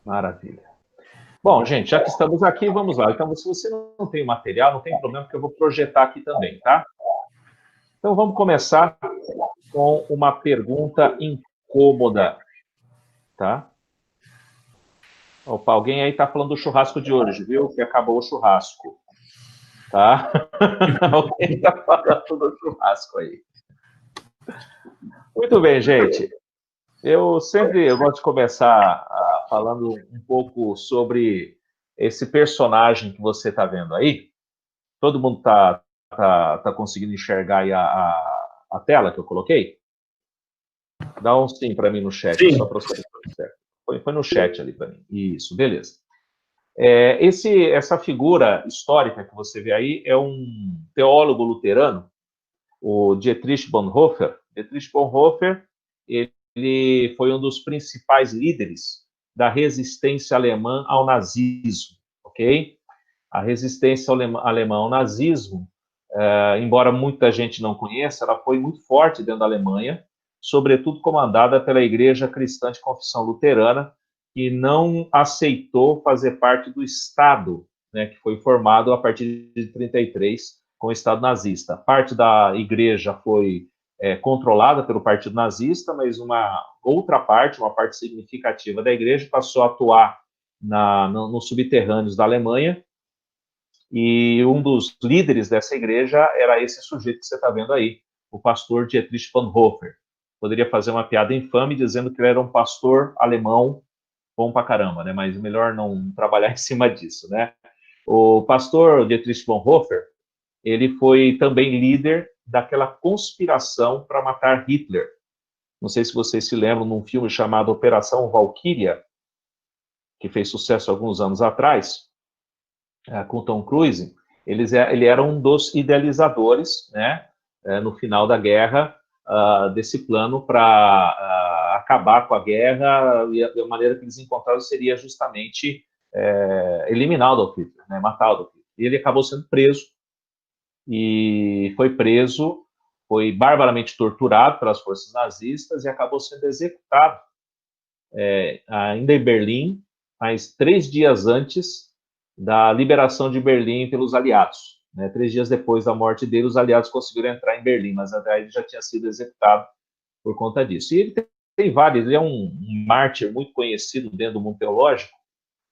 Maravilha. Bom, gente, já que estamos aqui, vamos lá. Então, se você não tem material, não tem problema, porque eu vou projetar aqui também, tá? Então, vamos começar com uma pergunta incômoda, tá? Opa, alguém aí está falando do churrasco de hoje, viu? Que acabou o churrasco, tá? Alguém está falando do churrasco aí. Muito bem, gente. Eu gosto de começar falando um pouco sobre esse personagem que você está vendo aí. Todo mundo tá conseguindo enxergar aí a tela que eu coloquei? Dá um sim para mim no chat, só Sim. para você ver certo. Foi no chat ali para mim. Isso, beleza. Essa figura histórica que você vê aí é um teólogo luterano, o Dietrich Bonhoeffer. Dietrich Bonhoeffer, ele foi um dos principais líderes da resistência alemã ao nazismo, ok? A resistência alemã ao nazismo, embora muita gente não conheça, ela foi muito forte dentro da Alemanha, sobretudo comandada pela Igreja Cristã de Confissão Luterana, que não aceitou fazer parte do Estado, né, que foi formado a partir de 33 com o Estado nazista. Parte da igreja foi controlada pelo Partido Nazista, mas uma outra parte, uma parte significativa da igreja, passou a atuar nos subterrâneos da Alemanha, e um dos líderes dessa igreja era esse sujeito que você está vendo aí, o pastor Dietrich Bonhoeffer. Poderia fazer uma piada infame dizendo que ele era um pastor alemão bom pra caramba, né? Mas melhor não trabalhar em cima disso, né? O pastor Dietrich Bonhoeffer, ele foi também líder daquela conspiração para matar Hitler. Não sei se vocês se lembram de um filme chamado Operação Valkyria, que fez sucesso alguns anos atrás, com Tom Cruise. Ele era um dos idealizadores, né, no final da guerra, desse plano para acabar com a guerra, e a maneira que eles encontraram seria justamente eliminar o Adolf Hitler, né, matar o Adolf Hitler. E ele acabou sendo preso, e foi barbaramente torturado pelas forças nazistas e acabou sendo executado ainda em Berlim, mas 3 dias antes da liberação de Berlim pelos aliados. Né? 3 dias depois da morte dele, os aliados conseguiram entrar em Berlim, mas até ele já tinha sido executado por conta disso. E ele tem vários, ele é um mártir muito conhecido dentro do mundo teológico.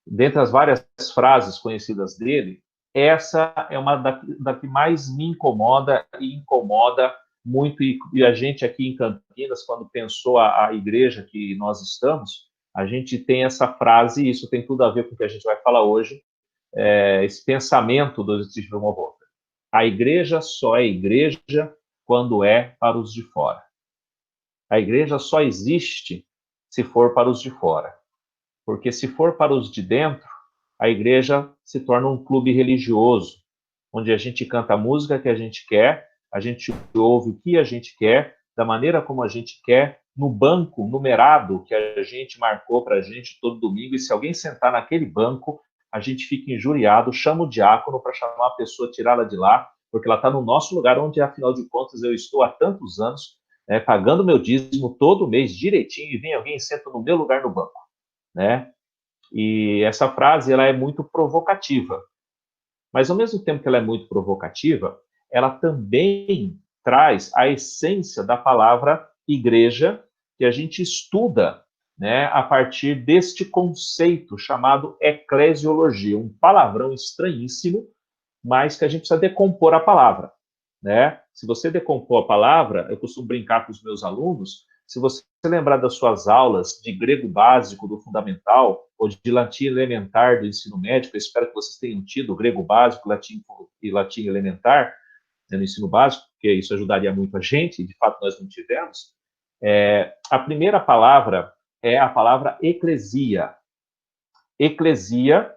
Dentre as várias frases conhecidas dele, essa é uma da que mais me incomoda e incomoda muito, e a gente aqui em Campinas, quando pensou a igreja que nós estamos, a gente tem essa frase, e isso tem tudo a ver com o que a gente vai falar hoje, esse pensamento do Stephen Bonhoeffer. A igreja só é igreja quando é para os de fora. A igreja só existe se for para os de fora. Porque se for para os de dentro, a igreja se torna um clube religioso, onde a gente canta a música que a gente quer, a gente ouve o que a gente quer, da maneira como a gente quer, no banco numerado que a gente marcou para a gente todo domingo, e se alguém sentar naquele banco, a gente fica injuriado, chama o diácono para chamar a pessoa, tirá-la de lá, porque ela está no nosso lugar, onde, afinal de contas, eu estou há tantos anos, pagando meu dízimo todo mês direitinho, e vem alguém e senta no meu lugar no banco, né? E essa frase, ela é muito provocativa, mas ao mesmo tempo que ela é muito provocativa, ela também traz a essência da palavra igreja, que a gente estuda, né, a partir deste conceito chamado eclesiologia, um palavrão estranhíssimo, mas que a gente precisa decompor a palavra, né? Se você decompor a palavra, eu costumo brincar com os meus alunos, se você lembrar das suas aulas de grego básico do fundamental, ou de latim elementar do ensino médio, eu espero que vocês tenham tido grego básico, latim elementar, né, no ensino básico, porque isso ajudaria muito a gente, e de fato nós não tivemos. A primeira palavra é a palavra eclesia. Eclesia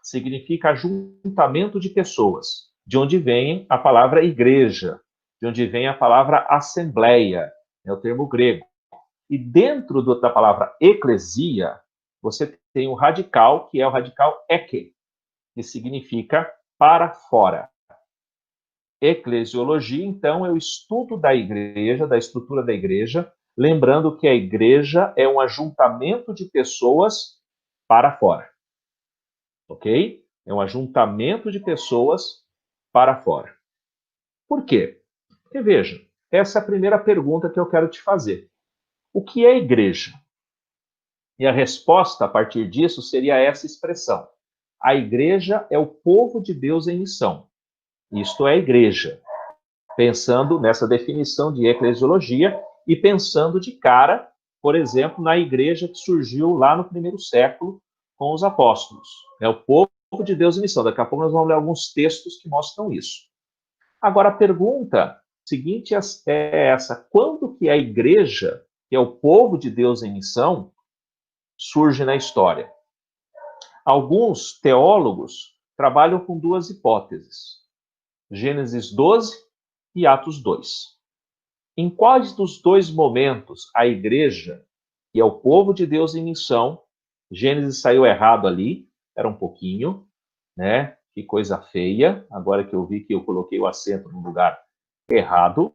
significa ajuntamento de pessoas, de onde vem a palavra igreja, de onde vem a palavra assembleia, é o termo grego. E dentro da palavra eclesia, você tem o radical, que é o radical eke, que significa para fora. Eclesiologia, então, é o estudo da igreja, da estrutura da igreja, lembrando que a igreja é um ajuntamento de pessoas para fora. Ok? É um ajuntamento de pessoas para fora. Por quê? Porque, veja, essa é a primeira pergunta que eu quero te fazer. O que é igreja? E a resposta, a partir disso, seria essa expressão. A igreja é o povo de Deus em missão. Isto é a igreja. Pensando nessa definição de eclesiologia e pensando de cara, por exemplo, na igreja que surgiu lá no primeiro século com os apóstolos. É o povo de Deus em missão. Daqui a pouco nós vamos ler alguns textos que mostram isso. Agora, a pergunta seguinte é essa. Quando que a igreja, que é o povo de Deus em missão, surge na história? Alguns teólogos trabalham com duas hipóteses. Gênesis 12 e Atos 2. Em quais dos dois momentos a igreja, que é o povo de Deus em missão, Gênesis saiu errado ali, era um pouquinho, né? Que coisa feia. Agora que eu vi que eu coloquei o acento no lugar errado,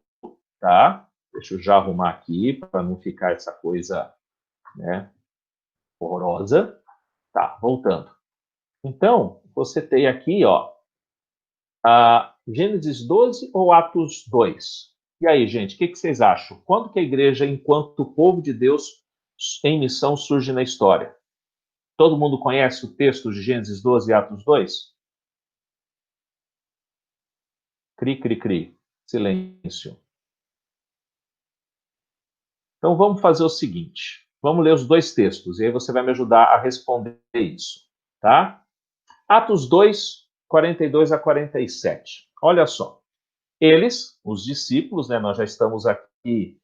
tá? Deixa eu já arrumar aqui para não ficar essa coisa, né, horrorosa. Tá, voltando. Então, você tem aqui, ó, Gênesis 12 ou Atos 2? E aí, gente, o que vocês acham? Quando que a igreja, enquanto povo de Deus em missão, surge na história? Todo mundo conhece o texto de Gênesis 12 e Atos 2? Cri, cri, cri. Silêncio. Então vamos fazer o seguinte. Vamos ler os dois textos e aí você vai me ajudar a responder isso, tá? Atos 2, 42 a 47. Olha só. Eles, os discípulos, né, nós já estamos aqui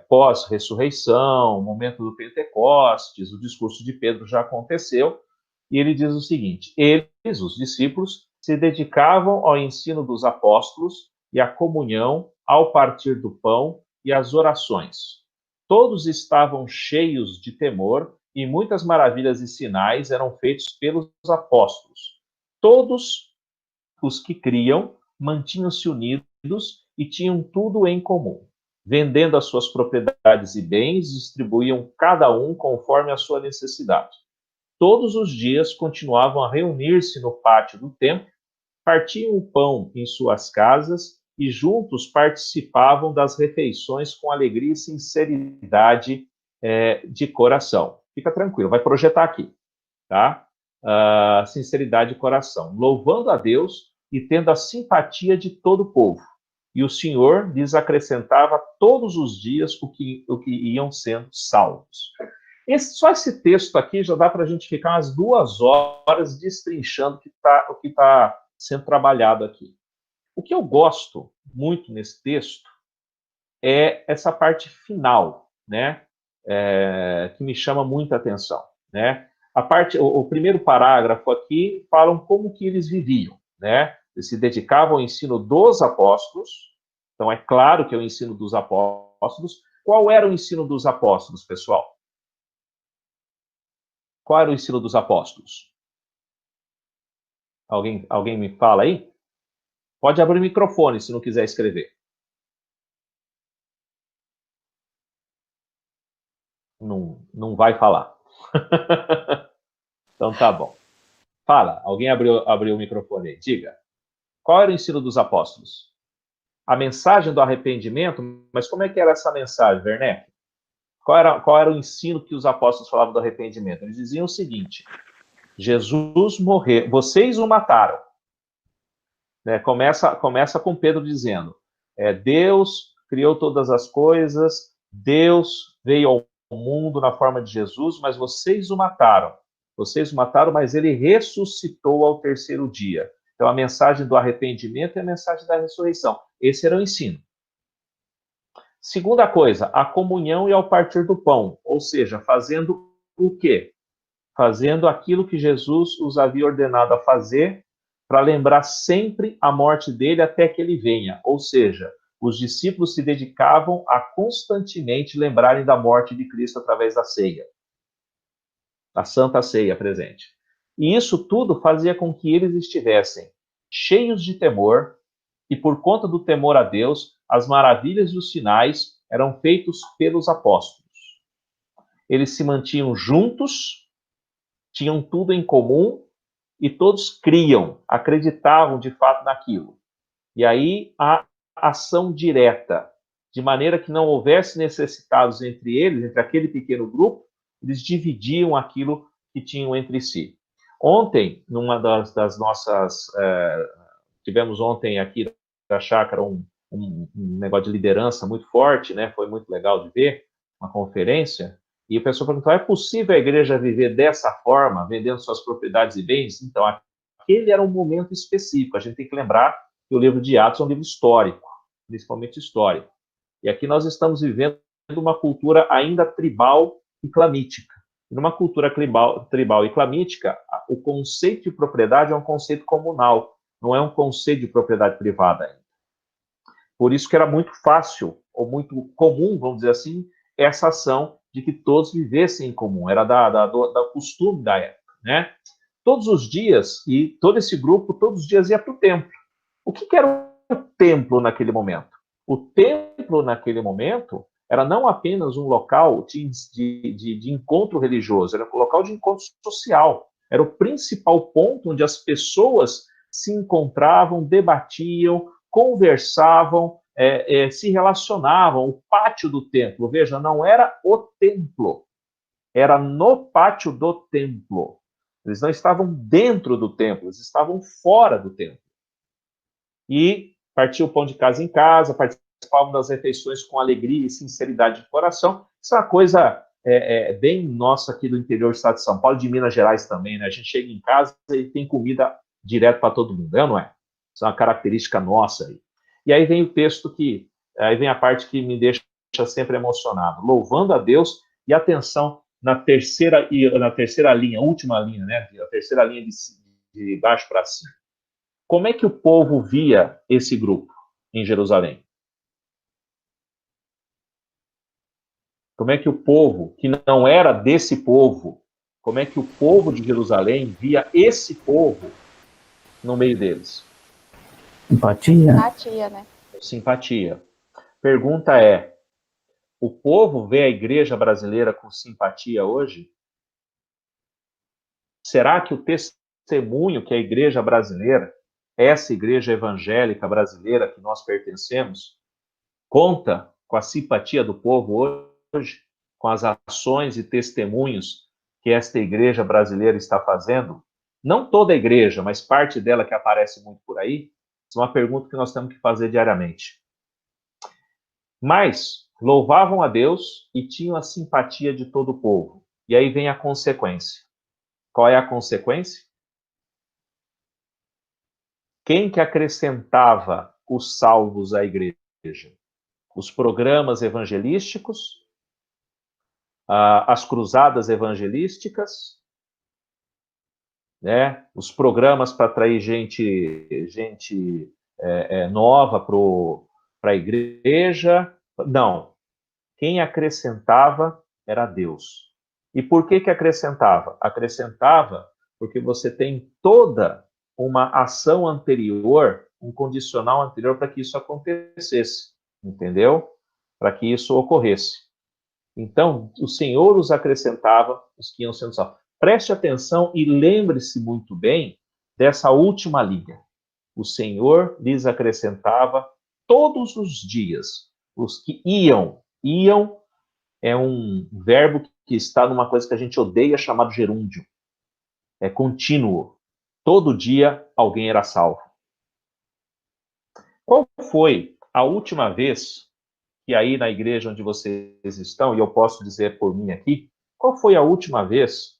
pós-ressurreição, momento do Pentecostes, o discurso de Pedro já aconteceu, e ele diz o seguinte: eles, os discípulos, se dedicavam ao ensino dos apóstolos e à comunhão, ao partir do pão e às orações. Todos estavam cheios de temor e muitas maravilhas e sinais eram feitos pelos apóstolos. Todos os que criam mantinham-se unidos e tinham tudo em comum. Vendendo as suas propriedades e bens, distribuíam cada um conforme a sua necessidade. Todos os dias continuavam a reunir-se no pátio do templo, partiam o pão em suas casas e juntos participavam das refeições com alegria e sinceridade de coração. Fica tranquilo, vai projetar aqui, tá? Sinceridade de coração, louvando a Deus e tendo a simpatia de todo o povo. E o Senhor lhes acrescentava todos os dias o que iam sendo salvos. Só esse texto aqui já dá para a gente ficar umas 2 horas destrinchando o que tá sendo trabalhado aqui. O que eu gosto muito nesse texto é essa parte final, né? Que me chama muita atenção, né? O primeiro parágrafo aqui falam como que eles viviam, né? Eles se dedicavam ao ensino dos apóstolos. Então é claro que é o ensino dos apóstolos. Qual era o ensino dos apóstolos, pessoal? Qual era o ensino dos apóstolos? Alguém me fala aí? Pode abrir o microfone se não quiser escrever. Não vai falar. Então tá bom. Fala, alguém abriu o microfone aí. Diga. Qual era o ensino dos apóstolos? A mensagem do arrependimento, mas como é que era essa mensagem, Werneck? Qual era o ensino que os apóstolos falavam do arrependimento? Eles diziam o seguinte: Jesus morreu, vocês o mataram. Né? Começa com Pedro dizendo: Deus criou todas as coisas, Deus veio ao mundo na forma de Jesus, mas vocês o mataram. Vocês o mataram, mas ele ressuscitou ao terceiro dia. Então, a mensagem do arrependimento é a mensagem da ressurreição. Esse era o ensino. Segunda coisa, a comunhão e ao partir do pão. Ou seja, fazendo o quê? Fazendo aquilo que Jesus os havia ordenado a fazer, para lembrar sempre a morte dele até que ele venha. Ou seja, os discípulos se dedicavam a constantemente lembrarem da morte de Cristo através da ceia. A Santa Ceia presente. E isso tudo fazia com que eles estivessem cheios de temor, e por conta do temor a Deus, as maravilhas e os sinais eram feitos pelos apóstolos. Eles se mantinham juntos, tinham tudo em comum e todos criam, acreditavam de fato naquilo. E aí a ação direta, de maneira que não houvesse necessitados entre eles, entre aquele pequeno grupo, eles dividiam aquilo que tinham entre si. Ontem, numa das nossas... tivemos ontem aqui na chácara um negócio de liderança muito forte, né? Foi muito legal de ver, uma conferência, e o pessoal perguntou, é possível a igreja viver dessa forma, vendendo suas propriedades e bens? Então, aquele era um momento específico. A gente tem que lembrar que o livro de Atos é um livro histórico, principalmente histórico. E aqui nós estamos vivendo uma cultura ainda tribal e clamítica. E numa cultura tribal e clamítica, o conceito de propriedade é um conceito comunal, não é um conceito de propriedade privada ainda. Por isso que era muito fácil, ou muito comum, vamos dizer assim, essa ação de que todos vivessem em comum. Era do costume da época, né? Todos os dias, e todo esse grupo, todos os dias ia para o templo. O que era o templo naquele momento? O templo, naquele momento, era não apenas um local de encontro religioso, era um local de encontro social. Era o principal ponto onde as pessoas se encontravam, debatiam, conversavam, se relacionavam. O pátio do templo, veja, não era o templo, era no pátio do templo. Eles não estavam dentro do templo, eles estavam fora do templo. E partiam o pão de casa em casa, participavam das refeições com alegria e sinceridade de coração. Isso é uma coisa bem nossa aqui do interior do estado de São Paulo, de Minas Gerais também, né? A gente chega em casa e tem comida direto para todo mundo, é ou não é? Isso é uma característica nossa aí. E aí vem o texto aí vem a parte que me deixa sempre emocionado, louvando a Deus, e atenção na terceira linha, última linha, né? A terceira linha de baixo para cima. Como é que o povo via esse grupo em Jerusalém? Como é que o povo, que não era desse povo, como é que o povo de Jerusalém via esse povo no meio deles? Empatia. Simpatia, né? Simpatia. Pergunta é, o povo vê a igreja brasileira com simpatia hoje? Será que o testemunho que a igreja brasileira, essa igreja evangélica brasileira que nós pertencemos, conta com a simpatia do povo hoje, com as ações e testemunhos que esta igreja brasileira está fazendo? Não toda a igreja, mas parte dela que aparece muito por aí. Isso é uma pergunta que nós temos que fazer diariamente. Mas louvavam a Deus e tinham a simpatia de todo o povo. E aí vem a consequência. Qual é a consequência? Quem que acrescentava os salvos à igreja? Os programas evangelísticos, as cruzadas evangelísticas, né? Os programas para atrair gente nova para a igreja. Não. Quem acrescentava era Deus. E por que acrescentava? Acrescentava porque você tem toda uma ação anterior, um condicional anterior para que isso acontecesse, entendeu? Para que isso ocorresse. Então, o Senhor os acrescentava os que iam sendo salvos. Preste atenção e lembre-se muito bem dessa última linha. O Senhor lhes acrescentava todos os dias os que iam. Iam é um verbo que está numa coisa que a gente odeia, chamado gerúndio. É contínuo. Todo dia alguém era salvo. Qual foi a última vez que aí na igreja onde vocês estão, e eu posso dizer por mim aqui, qual foi a última vez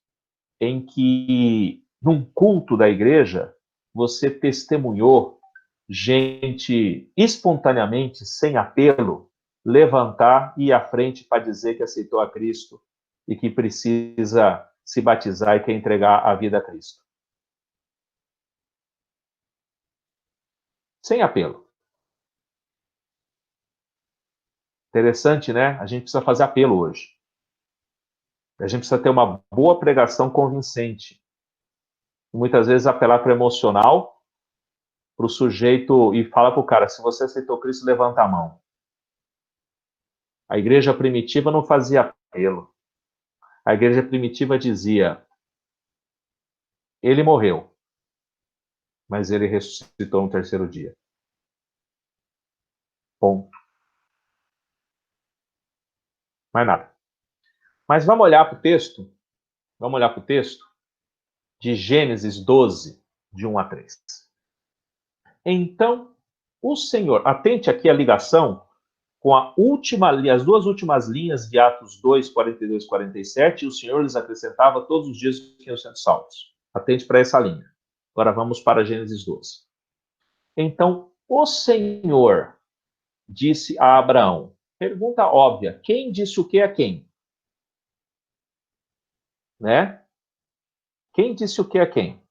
em que, num culto da igreja, você testemunhou gente espontaneamente, sem apelo, levantar e ir à frente para dizer que aceitou a Cristo e que precisa se batizar e quer entregar a vida a Cristo? Sem apelo. Interessante, né? A gente precisa fazer apelo hoje. A gente precisa ter uma boa pregação convincente. Muitas vezes apelar para o emocional, para o sujeito, e fala para o cara, se você aceitou Cristo, levanta a mão. A igreja primitiva não fazia apelo. A igreja primitiva dizia, Ele morreu, mas ele ressuscitou no terceiro dia. Ponto. Mais nada. Mas vamos olhar para o texto? Vamos olhar para o texto de Gênesis 12, de 1 a 3. Então, o Senhor, atente aqui a ligação com as duas últimas linhas de Atos 2, 42 e 47, e o Senhor lhes acrescentava todos os dias que iam sendo salvos. Atente para essa linha. Agora vamos para Gênesis 12. Então, o Senhor disse a Abraão, pergunta óbvia, quem disse o que a quem? Né? Quem disse o que a quem?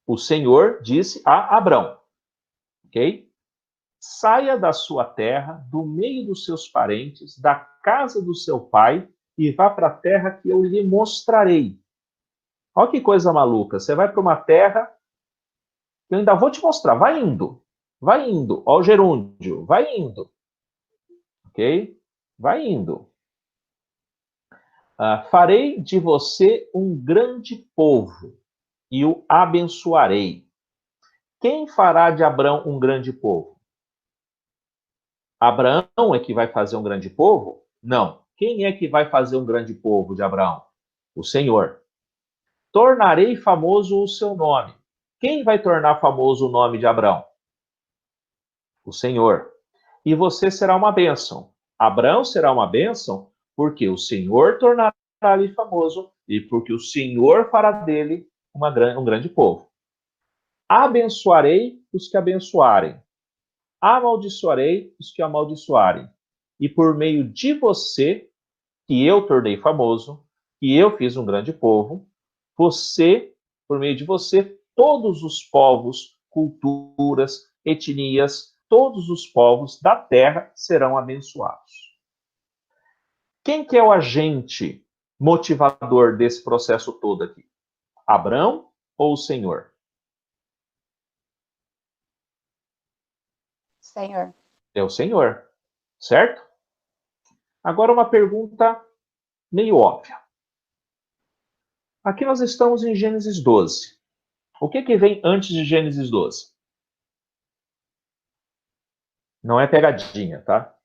O Senhor disse a Abraão, ok? Saia da sua terra, do meio dos seus parentes, da casa do seu pai, e vá para a terra que eu lhe mostrarei. Olha que coisa maluca. Você vai para uma terra que eu ainda vou te mostrar. Vai indo. Vai indo. Olha o gerúndio. Vai indo. Ok? Vai indo. Farei de você um grande povo e o abençoarei. Quem fará de Abrão um grande povo? Abraão é que vai fazer um grande povo? Não. Quem é que vai fazer um grande povo de Abraão? O Senhor. Tornarei famoso o seu nome. Quem vai tornar famoso o nome de Abraão? O Senhor. E você será uma bênção. Abraão será uma bênção porque o Senhor tornará-lhe famoso e porque o Senhor fará dele um grande povo. Abençoarei os que abençoarem. Amaldiçoarei os que amaldiçoarem. E por meio de você, que eu tornei famoso, que eu fiz um grande povo, por meio de você, todos os povos, culturas, etnias, todos os povos da terra serão abençoados. Quem que é o agente motivador desse processo todo aqui? Abraão ou o Senhor? Senhor. É o Senhor, certo? Agora uma pergunta meio óbvia. Aqui nós estamos em Gênesis 12. O que vem antes de Gênesis 12? Não é pegadinha, tá?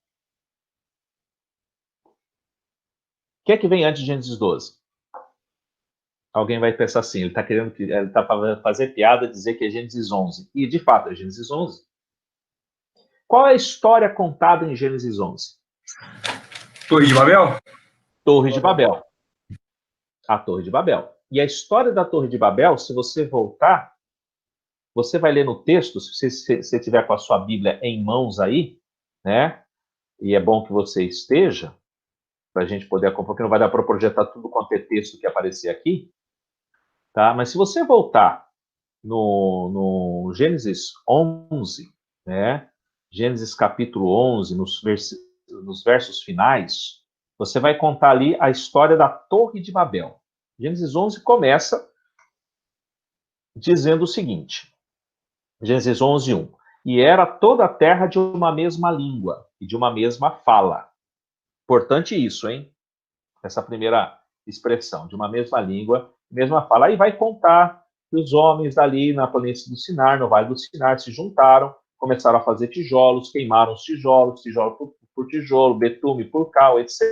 O que vem antes de Gênesis 12? Alguém vai pensar assim, ele está fazer piada, dizer que é Gênesis 11. E, de fato, é Gênesis 11. Qual é a história contada em Gênesis 11? Torre de Babel? Torre de Babel. A Torre de Babel. E a história da Torre de Babel, se você voltar, você vai ler no texto, se você tiver com a sua Bíblia em mãos aí, né? E é bom que você esteja, para a gente poder acompanhar, porque não vai dar para projetar tudo quanto é texto que aparecer aqui, tá? Mas se você voltar no Gênesis 11, né? Gênesis capítulo 11, nos versos finais, você vai contar ali a história da Torre de Babel. Gênesis 11 começa dizendo o seguinte, Gênesis 11, 1. E era toda a terra de uma mesma língua e de uma mesma fala. Importante isso, hein? Essa primeira expressão, de uma mesma língua, mesma fala. Aí vai contar que os homens dali na planície do Sinar, no Vale do Sinar, se juntaram, começaram a fazer tijolos, queimaram os tijolos, tijolo por tijolo, betume por cal, etc.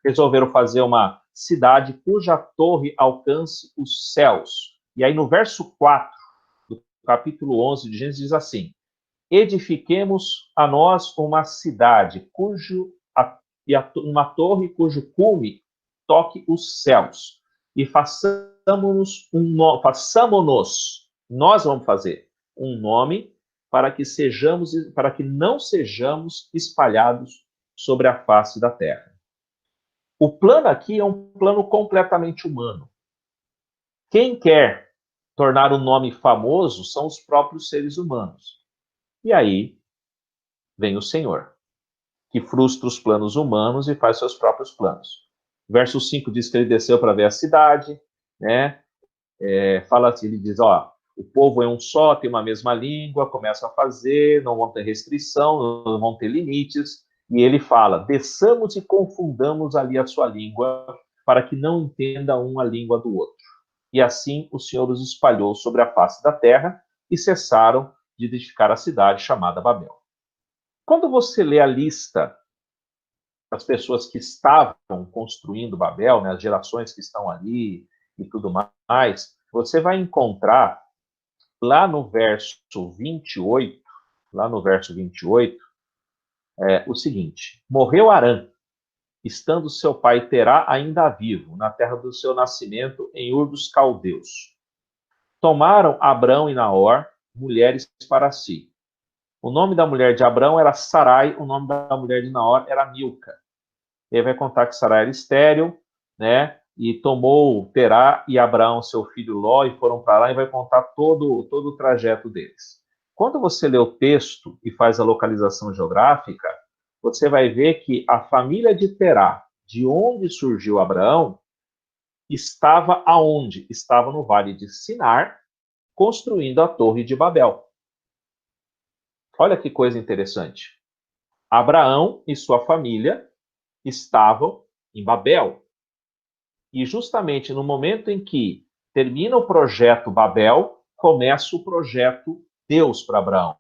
Resolveram fazer uma cidade cuja torre alcance os céus. E aí no verso 4 do capítulo 11 de Gênesis diz assim, edifiquemos a nós uma cidade uma torre cujo cume toque os céus. E façamos-nos, nós vamos fazer um nome para que não sejamos espalhados sobre a face da terra. O plano aqui é um plano completamente humano. Quem quer tornar um nome famoso são os próprios seres humanos. E aí vem o Senhor, que frustra os planos humanos e faz seus próprios planos. Verso 5 diz que ele desceu para ver a cidade, né? Fala assim, ele diz, ó, o povo é um só, tem uma mesma língua, começa a fazer, não vão ter restrição, não vão ter limites, e ele fala, desçamos e confundamos ali a sua língua, para que não entenda um a língua do outro. e assim o Senhor os espalhou sobre a face da terra e cessaram de edificar a cidade chamada Babel. Quando você lê a lista das pessoas que estavam construindo Babel, né, as gerações que estão ali e tudo mais, você vai encontrar lá no verso 28, o seguinte: morreu Arã, estando seu pai Terá ainda vivo, na terra do seu nascimento, em Ur dos Caldeus. Tomaram Abrão e Naor, mulheres para si. O nome da mulher de Abrão era Sarai, o nome da mulher de Naor era Milca. Ele vai contar que Sarai era estéril, né? E tomou Terá e Abraão, seu filho Ló, e foram para lá, e vai contar todo o trajeto deles. Quando você lê o texto e faz a localização geográfica, você vai ver que a família de Terá, de onde surgiu Abraão, estava aonde? Estava no Vale de Sinar, construindo a Torre de Babel. Olha que coisa interessante. Abraão e sua família estavam em Babel. E justamente no momento em que termina o projeto Babel, começa o projeto Deus para Abraão.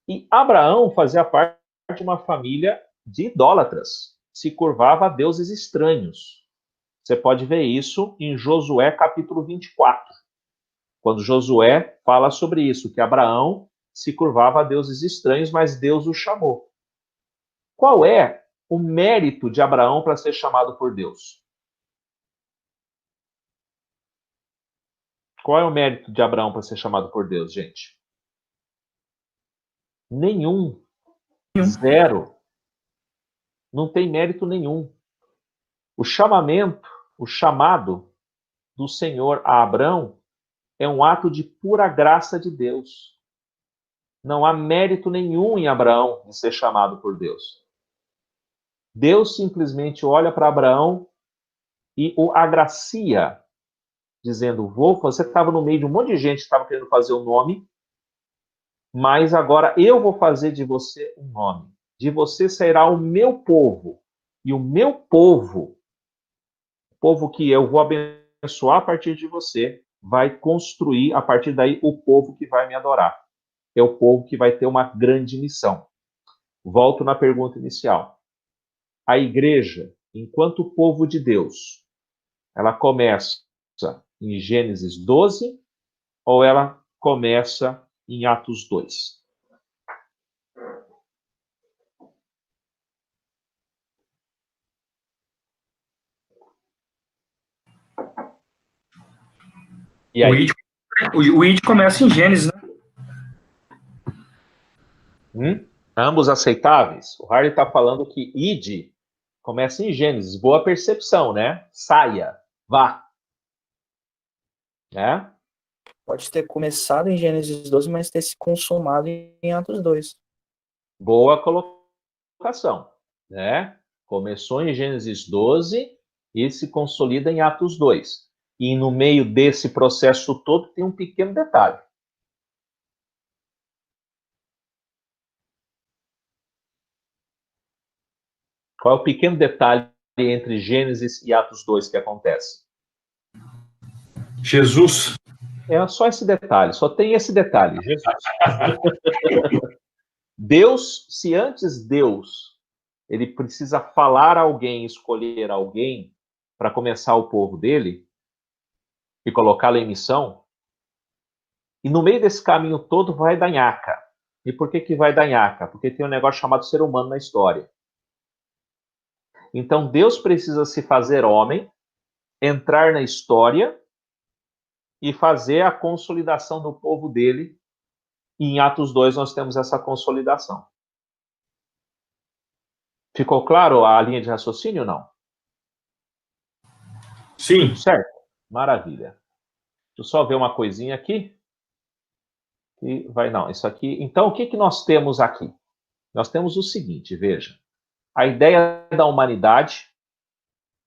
E Abraão fazia parte de uma família de idólatras, se curvava a deuses estranhos. Você pode ver isso em Josué capítulo 24, quando Josué fala sobre isso, que Abraão se curvava a deuses estranhos, mas Deus o chamou. Qual é o mérito de Abraão para ser chamado por Deus? Qual é o mérito de Abraão para ser chamado por Deus, gente? Nenhum. Zero. Não tem mérito nenhum. O chamado do Senhor a Abraão é um ato de pura graça de Deus. Não há mérito nenhum em Abraão de ser chamado por Deus. Deus simplesmente olha para Abraão e o agracia, dizendo: você estava no meio de um monte de gente que estava querendo fazer o nome, mas agora eu vou fazer de você um nome. De você sairá o meu povo. E o meu povo, o povo que eu vou abençoar a partir de você, vai construir a partir daí o povo que vai me adorar. É o povo que vai ter uma grande missão. Volto na pergunta inicial. A igreja, enquanto povo de Deus, ela começa em Gênesis 12 ou ela começa em Atos 2? E aí? O ID começa em Gênesis, né? Ambos aceitáveis? O Harley está falando que id começa em Gênesis. Boa percepção, né? Saia, vá. Né? Pode ter começado em Gênesis 12, mas ter se consumado em Atos 2. Boa colocação. Né? Começou em Gênesis 12 e se consolida em Atos 2. E no meio desse processo todo tem um pequeno detalhe. Qual é o pequeno detalhe entre Gênesis e Atos 2 que acontece? Jesus. É só esse detalhe, só tem esse detalhe, Jesus. Deus, se antes Deus, ele precisa falar a alguém, escolher alguém para começar o povo dele e colocá-lo em missão, e no meio desse caminho todo vai dar nhaca. E por que vai dar nhaca? Porque tem um negócio chamado ser humano na história. Então Deus precisa se fazer homem, entrar na história e fazer a consolidação do povo dele. E em Atos 2 nós temos essa consolidação. Ficou claro a linha de raciocínio ou não? Sim. Certo? Maravilha. Deixa eu só ver uma coisinha aqui. E vai, não, isso aqui. Então, o que nós temos aqui? Nós temos o seguinte, veja. A ideia da humanidade,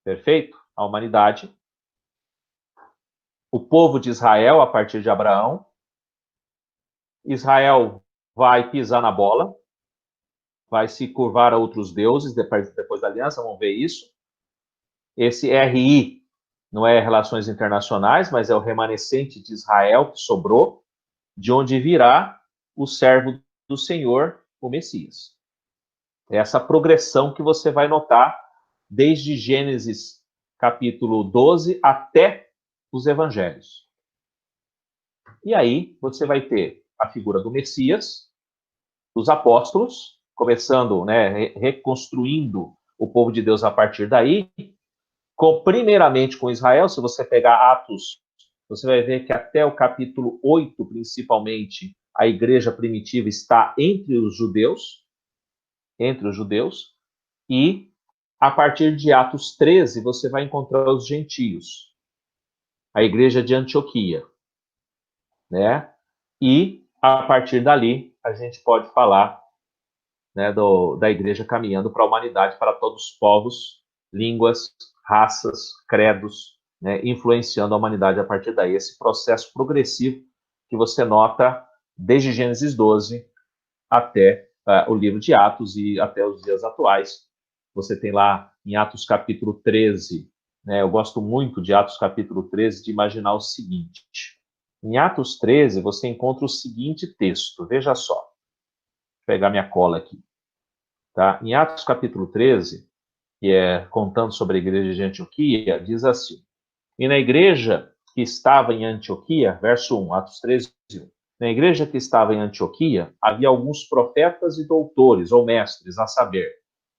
perfeito? A humanidade. O povo de Israel, a partir de Abraão. Israel vai pisar na bola, vai se curvar a outros deuses depois da aliança, vamos ver isso. Esse RI, não é relações internacionais, mas é o remanescente de Israel que sobrou, de onde virá o servo do Senhor, o Messias. É essa progressão que você vai notar desde Gênesis capítulo 12 até os Evangelhos. E aí você vai ter a figura do Messias, dos apóstolos, começando, né, reconstruindo o povo de Deus a partir daí, primeiramente com Israel. Se você pegar Atos, você vai ver que até o capítulo 8, principalmente, a igreja primitiva está entre os judeus, e a partir de Atos 13, você vai encontrar os gentios, a igreja de Antioquia, né? E a partir dali, a gente pode falar, né, da igreja caminhando para a humanidade, para todos os povos, línguas, raças, credos, né, influenciando a humanidade a partir daí. Esse processo progressivo que você nota desde Gênesis 12 até o livro de Atos e até os dias atuais. Você tem lá em Atos capítulo 13, né, eu gosto muito de Atos capítulo 13, de imaginar o seguinte. Em Atos 13, você encontra o seguinte texto, veja só. Vou pegar minha cola aqui. Tá? Em Atos capítulo 13, que é contando sobre a igreja de Antioquia, diz assim: e na igreja que estava em Antioquia, verso 1, Atos 13, 1, na igreja que estava em Antioquia, havia alguns profetas e doutores, ou mestres, a saber,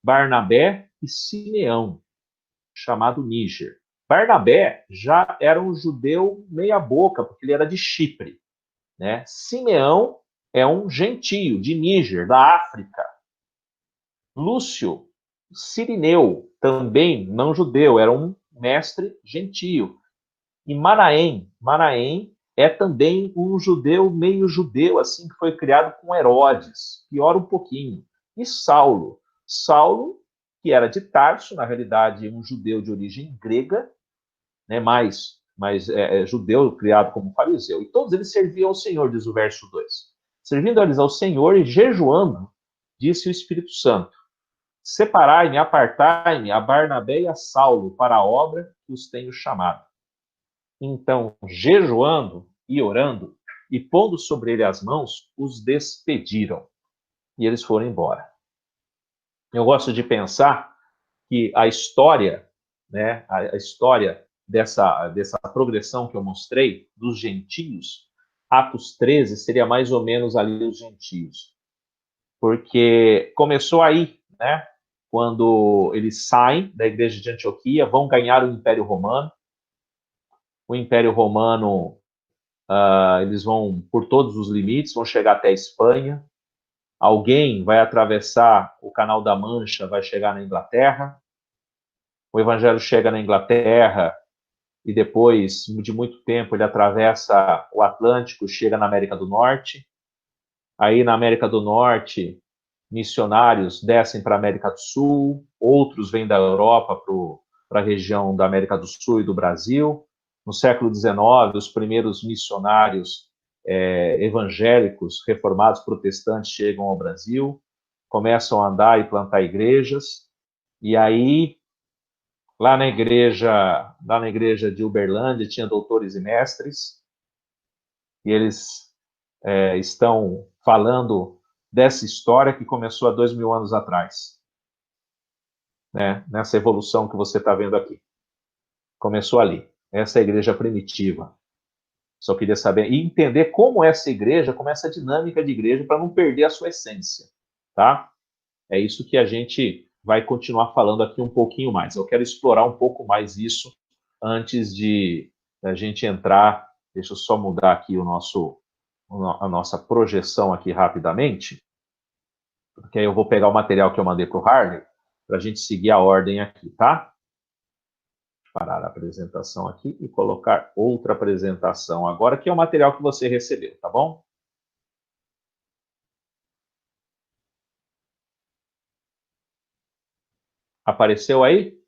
Barnabé e Simeão, chamado Níger. Barnabé já era um judeu meia boca, porque ele era de Chipre, né? Simeão é um gentio de Níger, da África. Lúcio Cirineu, também não judeu, era um mestre gentio. E Manaém é também um judeu, meio judeu, assim, que foi criado com Herodes, pior um pouquinho. E Saulo, que era de Tarso, na realidade um judeu de origem grega, né, mas judeu criado como fariseu. E todos eles serviam ao Senhor, diz o verso 2. Servindo eles ao Senhor e jejuando, disse o Espírito Santo: separai-me, apartai-me a Barnabé e a Saulo para a obra que os tenho chamado. Então, jejuando e orando, e pondo sobre ele as mãos, os despediram. E eles foram embora. Eu gosto de pensar que a história, né, a história dessa progressão que eu mostrei, dos gentios, Atos 13 seria mais ou menos ali os gentios. Porque começou aí, né, quando eles saem da igreja de Antioquia, vão ganhar o Império Romano. O Império Romano, eles vão por todos os limites, vão chegar até a Espanha. Alguém vai atravessar o Canal da Mancha, vai chegar na Inglaterra. O Evangelho chega na Inglaterra e depois de muito tempo ele atravessa o Atlântico, chega na América do Norte. Aí na América do Norte, missionários descem para a América do Sul, outros vêm da Europa para a região da América do Sul e do Brasil. No século XIX, os primeiros missionários evangélicos, reformados, protestantes, chegam ao Brasil, começam a andar e plantar igrejas, e aí, lá na igreja de Uberlândia, tinha doutores e mestres, e eles estão falando dessa história que começou há 2000 anos atrás, né? Nessa evolução que você está vendo aqui. Começou ali. Essa é a igreja primitiva. Só queria saber e entender como essa igreja, como essa dinâmica de igreja, para não perder a sua essência, tá? É isso que a gente vai continuar falando aqui um pouquinho mais. Eu quero explorar um pouco mais isso antes de a gente entrar. Deixa eu só mudar aqui a nossa projeção aqui rapidamente, porque aí eu vou pegar o material que eu mandei para o Harley, para a gente seguir a ordem aqui, tá? Parar a apresentação aqui e colocar outra apresentação agora, que é o material que você recebeu, tá bom? Apareceu aí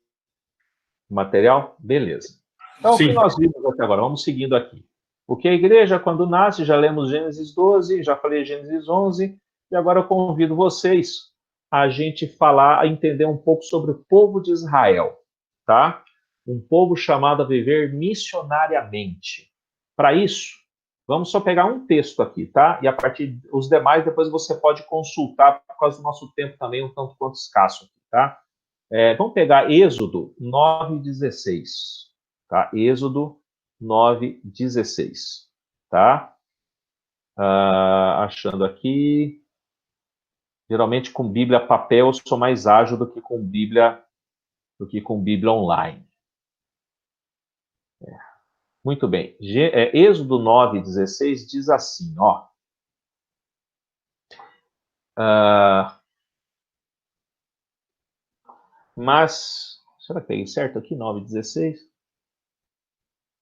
o material? Beleza. Então, Sim. o que nós vimos até agora? Vamos seguindo aqui. O que a igreja, quando nasce, já lemos Gênesis 12, já falei Gênesis 11, e agora eu convido vocês a gente falar, a entender um pouco sobre o povo de Israel, tá? um povo chamado a viver missionariamente. Para isso, vamos só pegar um texto aqui, tá? E a partir os demais depois você pode consultar por causa do nosso tempo também um tanto quanto escasso aqui, tá? Vamos pegar Êxodo 9:16, tá? Êxodo 9:16, tá? Achando aqui. Geralmente com Bíblia papel eu sou mais ágil do que com Bíblia online. Muito bem. Êxodo 9:16 diz assim, ó. Mas, será que peguei certo aqui? 9:16?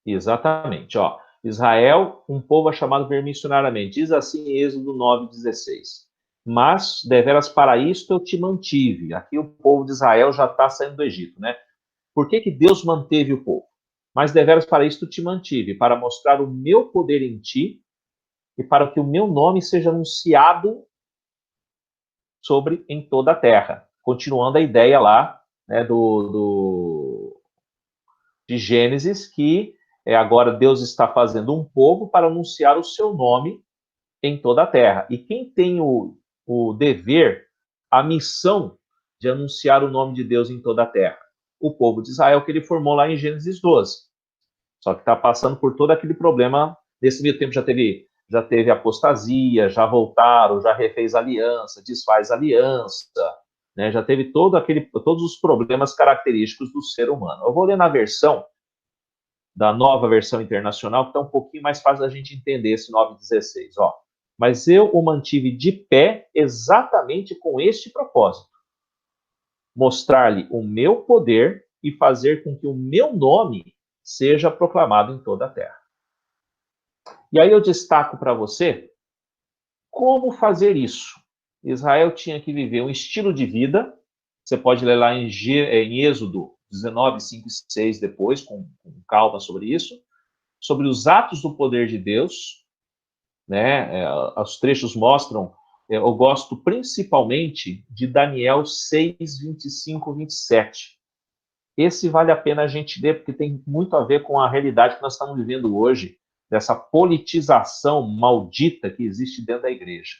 Exatamente, ó. Israel, um povo é chamado ver missionariamente. Diz assim Êxodo 9:16. Mas, deveras para isto eu te mantive. Aqui o povo de Israel já está saindo do Egito, né? Por que Deus manteve o povo? Mas deveras para isto te mantive, para mostrar o meu poder em ti e para que o meu nome seja anunciado em toda a terra. Continuando a ideia lá, né, de Gênesis, que agora Deus está fazendo um povo para anunciar o seu nome em toda a terra. E quem tem o dever, a missão de anunciar o nome de Deus em toda a terra? O povo de Israel, que ele formou lá em Gênesis 12. Só que está passando por todo aquele problema. Nesse meio tempo já teve apostasia, já voltaram, já refez aliança, desfaz aliança, né? Já teve todos os problemas característicos do ser humano. Eu vou ler na versão da Nova Versão Internacional, que está um pouquinho mais fácil da gente entender esse 9:16, ó. Mas eu o mantive de pé exatamente com este propósito: mostrar-lhe o meu poder e fazer com que o meu nome seja proclamado em toda a terra. E aí eu destaco para você como fazer isso. Israel tinha que viver um estilo de vida. Você pode ler lá em Êxodo 19, 5 e 6 depois, com calma sobre isso. Sobre os atos do poder de Deus, né? Os trechos mostram, eu gosto principalmente de Daniel 6, 25, 27. Esse vale a pena a gente ler, porque tem muito a ver com a realidade que nós estamos vivendo hoje, dessa politização maldita que existe dentro da igreja,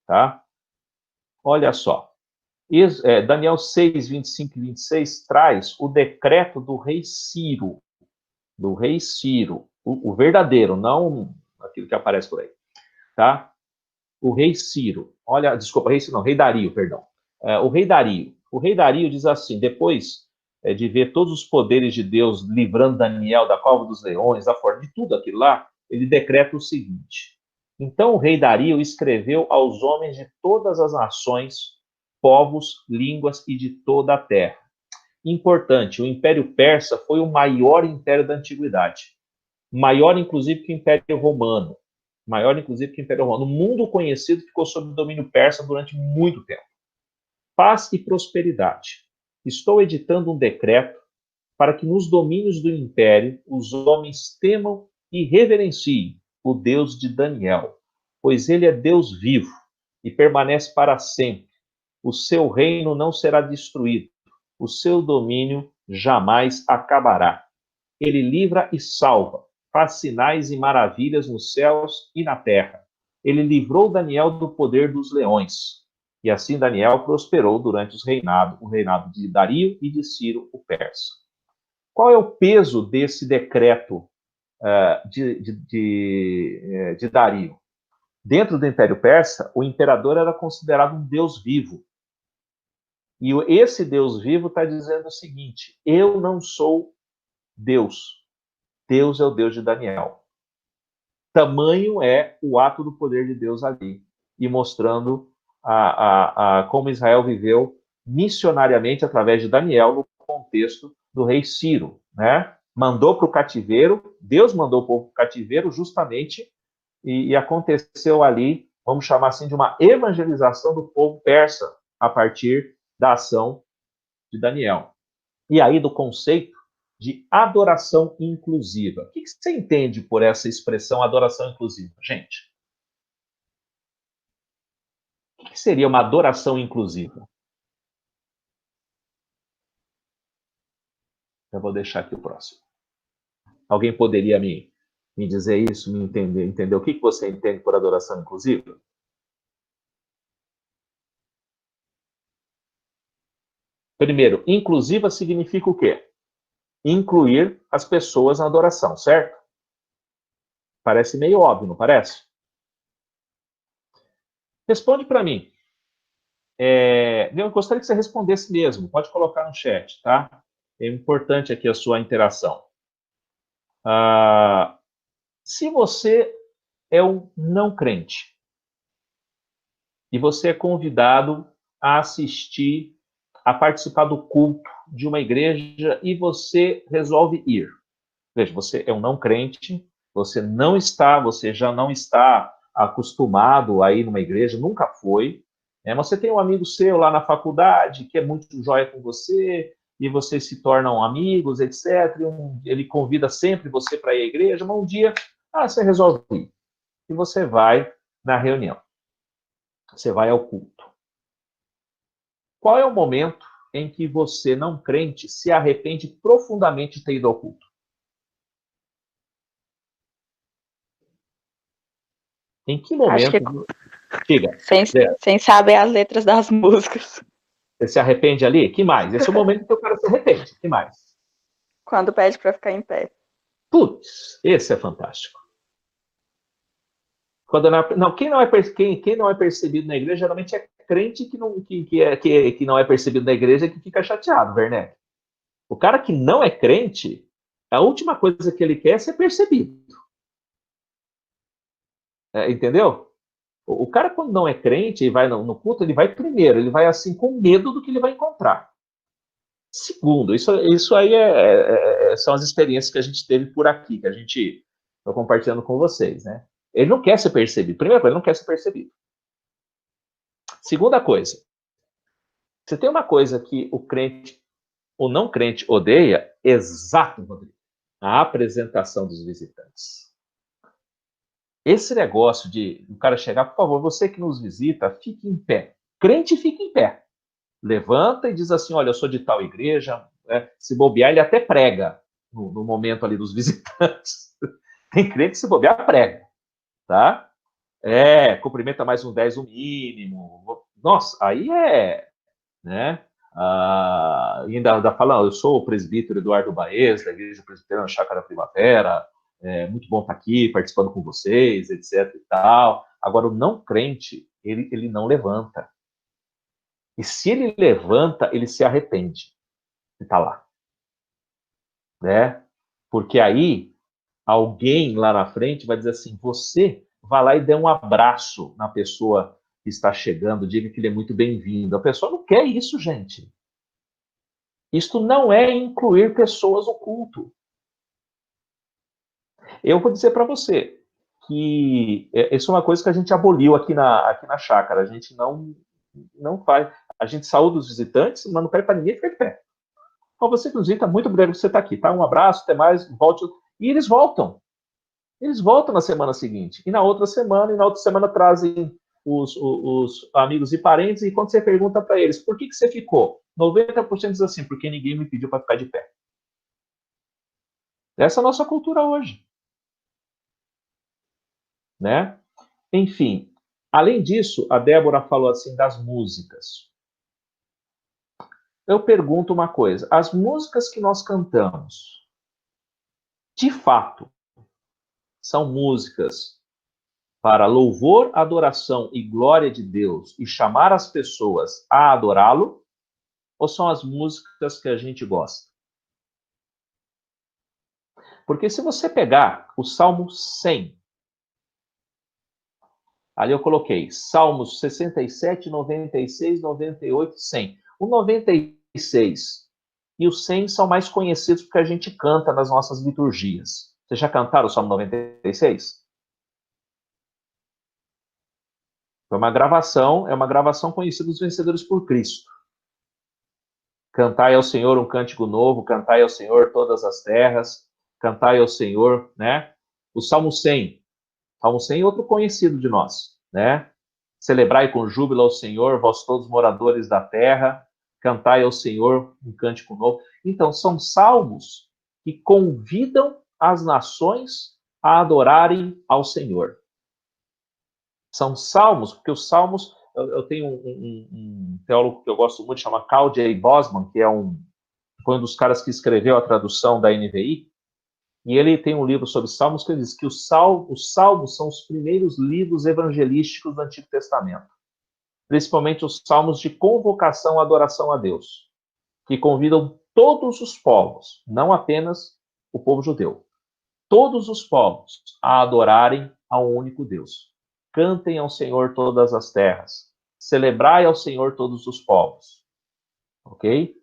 tá? Olha só, Daniel 6, 25 e 26 traz o decreto do rei Ciro, o verdadeiro, não aquilo que aparece por aí, tá? O rei Ciro, desculpa, rei Ciro não, rei Dario, perdão. O rei Dario diz assim, depois de ver todos os poderes de Deus livrando Daniel da cova dos leões, da forma de tudo aquilo lá, ele decreta o seguinte: então o rei Dario escreveu aos homens de todas as nações, povos, línguas e de toda a terra. Importante, o Império Persa foi o maior império da antiguidade, maior inclusive que o Império Romano. O mundo conhecido ficou sob o domínio persa durante muito tempo. Paz e prosperidade. Estou editando um decreto para que nos domínios do império os homens temam e reverenciem o Deus de Daniel, pois ele é Deus vivo e permanece para sempre. O seu reino não será destruído, o seu domínio jamais acabará. Ele livra e salva, faz sinais e maravilhas nos céus e na terra. Ele livrou Daniel do poder dos leões. E assim Daniel prosperou durante o reinado de Dario e de Ciro, o persa. Qual é o peso desse decreto de Dario? Dentro do Império Persa, o imperador era considerado um deus vivo. E esse Deus vivo está dizendo o seguinte: eu não sou Deus. Deus é o Deus de Daniel. Tamanho é o ato do poder de Deus ali. E mostrando como Israel viveu missionariamente através de Daniel no contexto do rei Ciro, né? Mandou para o cativeiro, Deus mandou o povo para o cativeiro justamente, e aconteceu ali, vamos chamar assim, de uma evangelização do povo persa a partir da ação de Daniel. E aí do conceito de adoração inclusiva. O que você entende por essa expressão adoração inclusiva, gente? O que seria uma adoração inclusiva? Já vou deixar aqui o próximo. Alguém poderia me dizer isso, me entender o que você entende por adoração inclusiva? Primeiro, inclusiva significa o quê? Incluir as pessoas na adoração, certo? Parece meio óbvio, não parece? Responde para mim. Eu gostaria que você respondesse mesmo. Pode colocar no chat, tá? É importante aqui a sua interação. Se você é um não crente e você é convidado a assistir, a participar do culto de uma igreja e você resolve ir. Veja, você é um não crente, você já não está acostumado a ir numa igreja, nunca foi. Você tem um amigo seu lá na faculdade que é muito jóia com você, e vocês se tornam amigos, etc. Ele convida sempre você para ir à igreja, mas um dia, você resolve ir. E você vai na reunião. Você vai ao culto. Qual é o momento em que você, não crente, se arrepende profundamente de ter ido ao culto? Em que momento? Diga. Sem saber as letras das músicas. Você se arrepende ali? Que mais? Esse é o momento que o cara se arrepende. Que mais? Quando pede para ficar em pé. Putz, esse é fantástico. Quem não é percebido na igreja geralmente é crente que não é percebido na igreja que fica chateado, Werneck. O cara que não é crente, a última coisa que ele quer é ser percebido. Entendeu? O cara, quando não é crente e vai no culto, ele vai primeiro, ele vai assim com medo do que ele vai encontrar. Segundo, isso aí são as experiências que a gente teve por aqui, que a gente está compartilhando com vocês, né? Ele não quer ser percebido. Primeira coisa, ele não quer ser percebido. Segunda coisa, você tem uma coisa que o crente, o não crente odeia, exato, Rodrigo, a apresentação dos visitantes. Esse negócio de o cara chegar, por favor, você que nos visita, fique em pé. Crente fica em pé. Levanta e diz assim, olha, eu sou de tal igreja, se bobear, ele até prega no momento ali dos visitantes. Tem crente que se bobear, prega, tá? Cumprimenta mais um 10 o mínimo. Nossa, aí né? Ainda fala, eu sou o presbítero Eduardo Baez, da Igreja Presbiteriana Chácara Primavera, muito bom estar aqui, participando com vocês, etc e tal. Agora, o não crente, ele não levanta. E se ele levanta, ele se arrepende de estar lá. Né? Porque aí, alguém lá na frente vai dizer assim, você vai lá e dê um abraço na pessoa que está chegando, diga que ele é muito bem-vindo. A pessoa não quer isso, gente. Isto não é incluir pessoas no culto. Eu vou dizer para você que isso é uma coisa que a gente aboliu aqui na chácara. A gente não faz. A gente saúda os visitantes, mas não pede para ninguém ficar de pé. Então, você, inclusive, está muito obrigado por você estar aqui. Tá? Um abraço, até mais, volte. E eles voltam. Eles voltam na semana seguinte. E na outra semana trazem os amigos e parentes. E quando você pergunta para eles, por que você ficou? 90% diz assim, porque ninguém me pediu para ficar de pé. Essa é a nossa cultura hoje. Né? Enfim, além disso, a Débora falou assim das músicas. Eu pergunto uma coisa, as músicas que nós cantamos, de fato, são músicas para louvor, adoração e glória de Deus e chamar as pessoas a adorá-lo, ou são as músicas que a gente gosta? Porque se você pegar o Salmo 100, ali eu coloquei Salmos 67, 96, 98, 100. O 96 e o 100 são mais conhecidos porque a gente canta nas nossas liturgias. Vocês já cantaram o Salmo 96? É uma gravação conhecida dos vencedores por Cristo. Cantai ao Senhor um cântico novo, cantai ao Senhor todas as terras, cantai ao Senhor, né? O Salmo 100. Salmo 100 é outro conhecido de nós, né? Celebrai com júbilo ao Senhor, vós todos moradores da terra, Cantai ao Senhor um cântico novo. Então, são salmos que convidam as nações a adorarem ao Senhor. São salmos, porque os salmos, eu tenho um teólogo que eu gosto muito, chama Carl J. Bosman, que foi um dos caras que escreveu a tradução da NVI, e ele tem um livro sobre salmos que ele diz que os salmos são os primeiros livros evangelísticos do Antigo Testamento, principalmente os salmos de convocação à adoração a Deus, que convidam todos os povos, não apenas o povo judeu, todos os povos a adorarem ao único Deus. Cantem ao Senhor todas as terras, celebrai ao Senhor todos os povos. Ok?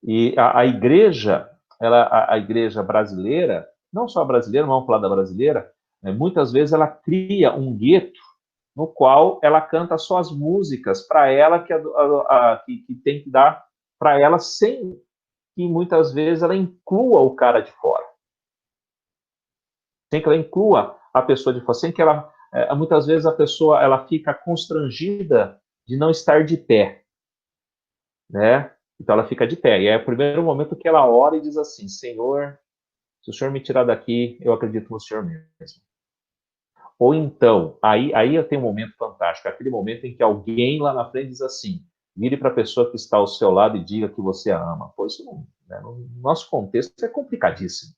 E a igreja, a igreja brasileira, não só a brasileira, não vamos falar da brasileira, muitas vezes ela cria um gueto no qual ela canta só as músicas para ela que tem que dar para ela, sem que muitas vezes ela inclua o cara de fora. Sem que ela inclua a pessoa de fora, sem que ela... muitas vezes a pessoa ela fica constrangida de não estar de pé, né? Então ela fica de pé. E é o primeiro momento que ela ora e diz assim: Senhor, se o Senhor me tirar daqui, eu acredito no Senhor mesmo. Ou então, aí eu tenho um momento fantástico, aquele momento em que alguém lá na frente diz assim, vire para a pessoa que está ao seu lado e diga que você a ama. Pô, isso não, né, no nosso contexto é complicadíssimo.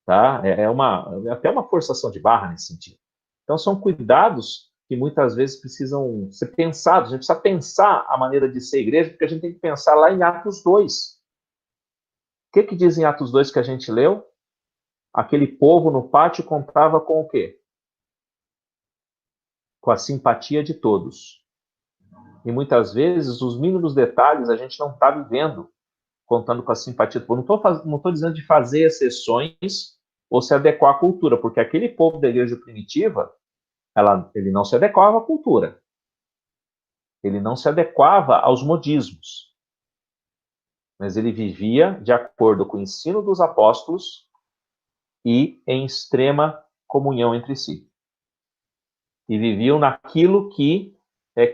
Tá? É até uma forçação de barra nesse sentido. Então são cuidados que muitas vezes precisam ser pensados. A gente precisa pensar a maneira de ser igreja, porque a gente tem que pensar lá em Atos 2. O que diz em Atos 2 que a gente leu? Aquele povo no pátio contava com o quê? Com a simpatia de todos. E muitas vezes os mínimos detalhes a gente não está vivendo, contando com a simpatia do povo. Não estou dizendo de fazer exceções ou se adequar à cultura, porque aquele povo da igreja primitiva, ele não se adequava à cultura. Ele não se adequava aos modismos. Mas ele vivia de acordo com o ensino dos apóstolos e em extrema comunhão entre si. E viviam naquilo que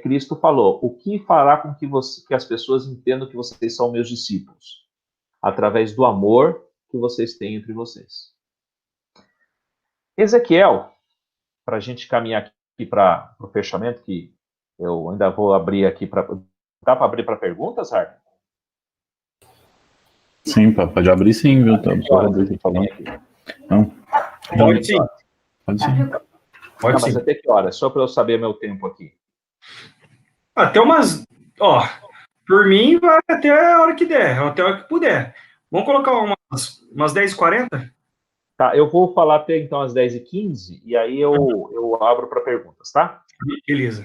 Cristo falou. O que fará com que as pessoas entendam que vocês são meus discípulos? Através do amor que vocês têm entre vocês. Ezequiel, para a gente caminhar aqui para o fechamento, que eu ainda vou abrir aqui para... Dá para abrir para perguntas, Hardy? Sim, pode abrir sim, viu? Só Rodrigo falando. Não. Pode sim. Pode sim. Pode Não, sim. mas até que hora? Só para eu saber meu tempo aqui. Até umas... Ó, por mim, vai até a hora que der, até a hora que puder. Vamos colocar umas 10h40? Tá, eu vou falar até então às 10h15, e aí eu abro para perguntas, tá? Beleza.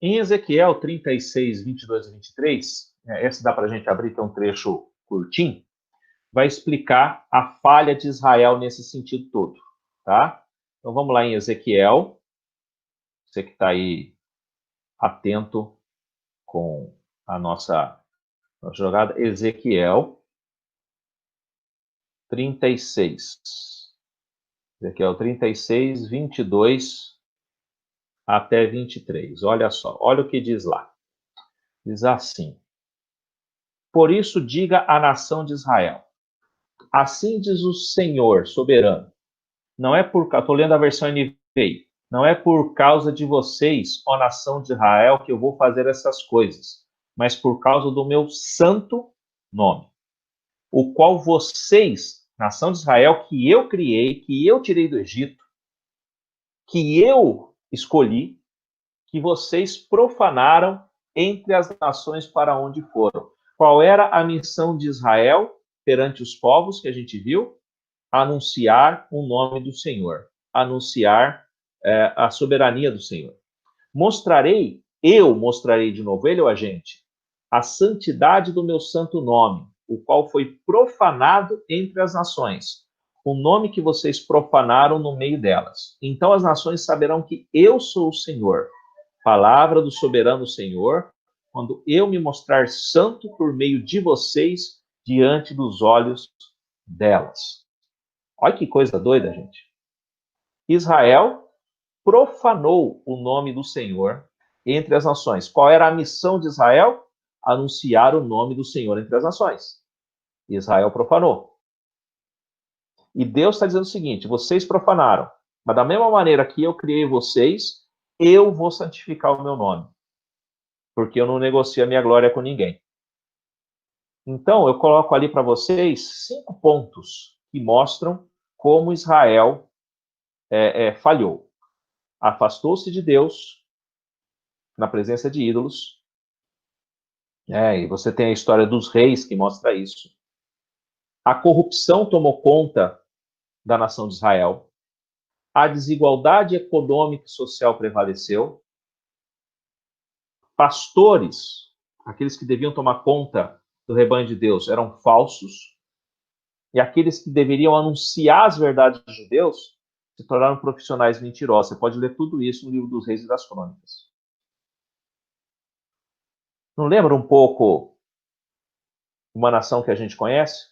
Em Ezequiel 36, 22 e 23, esse dá para a gente abrir, que é um trecho curtinho, vai explicar a falha de Israel nesse sentido todo, tá? Então vamos lá em Ezequiel, você que está aí atento com a nossa jogada, Ezequiel 36. Ezequiel 36, 22 até 23. Olha só, olha o que diz lá. Diz assim: Por isso diga à nação de Israel, assim diz o Senhor soberano, não é por... Estou lendo a versão NVI. Não é por causa de vocês, ó nação de Israel, que eu vou fazer essas coisas, mas por causa do meu santo nome, o qual vocês, nação de Israel, que eu criei, que eu tirei do Egito, que eu escolhi, que vocês profanaram entre as nações para onde foram. Qual era a missão de Israel perante os povos que a gente viu? Anunciar o nome do Senhor, anunciar a soberania do Senhor. Mostrarei de novo, ele ou a gente, a santidade do meu santo nome, o qual foi profanado entre as nações, o nome que vocês profanaram no meio delas. Então as nações saberão que eu sou o Senhor, palavra do soberano Senhor, quando eu me mostrar santo por meio de vocês diante dos olhos delas. Olha que coisa doida, gente. Israel profanou o nome do Senhor entre as nações. Qual era a missão de Israel? Anunciar o nome do Senhor entre as nações. Israel profanou. E Deus está dizendo o seguinte: vocês profanaram, mas da mesma maneira que eu criei vocês, eu vou santificar o meu nome, porque eu não negocio a minha glória com ninguém. Então, eu coloco ali para vocês 5 pontos que mostram como Israel falhou. Afastou-se de Deus, na presença de ídolos. E você tem a história dos reis que mostra isso. A corrupção tomou conta da nação de Israel. A desigualdade econômica e social prevaleceu. Pastores, aqueles que deviam tomar conta do rebanho de Deus, eram falsos. E aqueles que deveriam anunciar as verdades de Deus se tornaram profissionais mentirosos. Você pode ler tudo isso no livro dos Reis e das Crônicas. Não lembra um pouco uma nação que a gente conhece?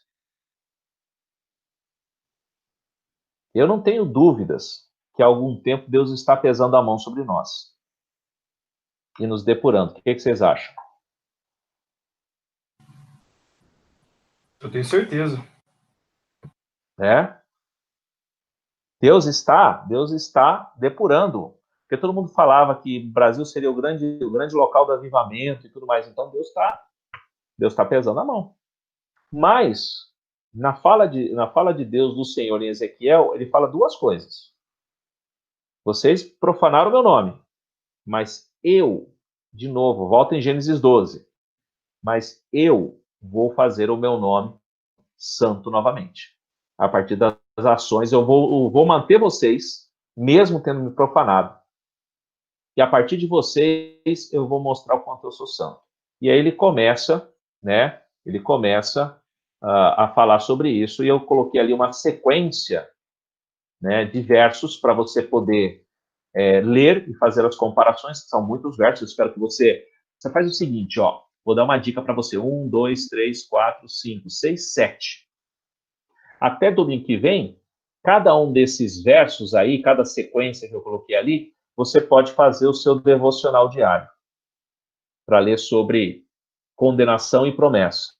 Eu não tenho dúvidas que há algum tempo Deus está pesando a mão sobre nós e nos depurando. O que vocês acham? Eu tenho certeza. Deus está depurando. Porque todo mundo falava que o Brasil seria o grande local do avivamento e tudo mais. Então Deus está pesando a mão. Mas, na fala de Deus do Senhor em Ezequiel, ele fala 2 coisas. Vocês profanaram o meu nome, mas eu, de novo, volta em Gênesis 12, mas eu vou fazer o meu nome santo novamente. A partir das ações, eu vou manter vocês, mesmo tendo me profanado. E a partir de vocês, eu vou mostrar o quanto eu sou santo. E aí ele começa, a falar sobre isso, e eu coloquei ali uma sequência, de versos para você poder ler e fazer as comparações, que são muitos versos. Eu espero que você faz o seguinte, vou dar uma dica para você: 1, 2, 3, 4, 5, 6, 7. Até domingo que vem, cada um desses versos aí, cada sequência que eu coloquei ali, você pode fazer o seu devocional diário para ler sobre condenação e promessa.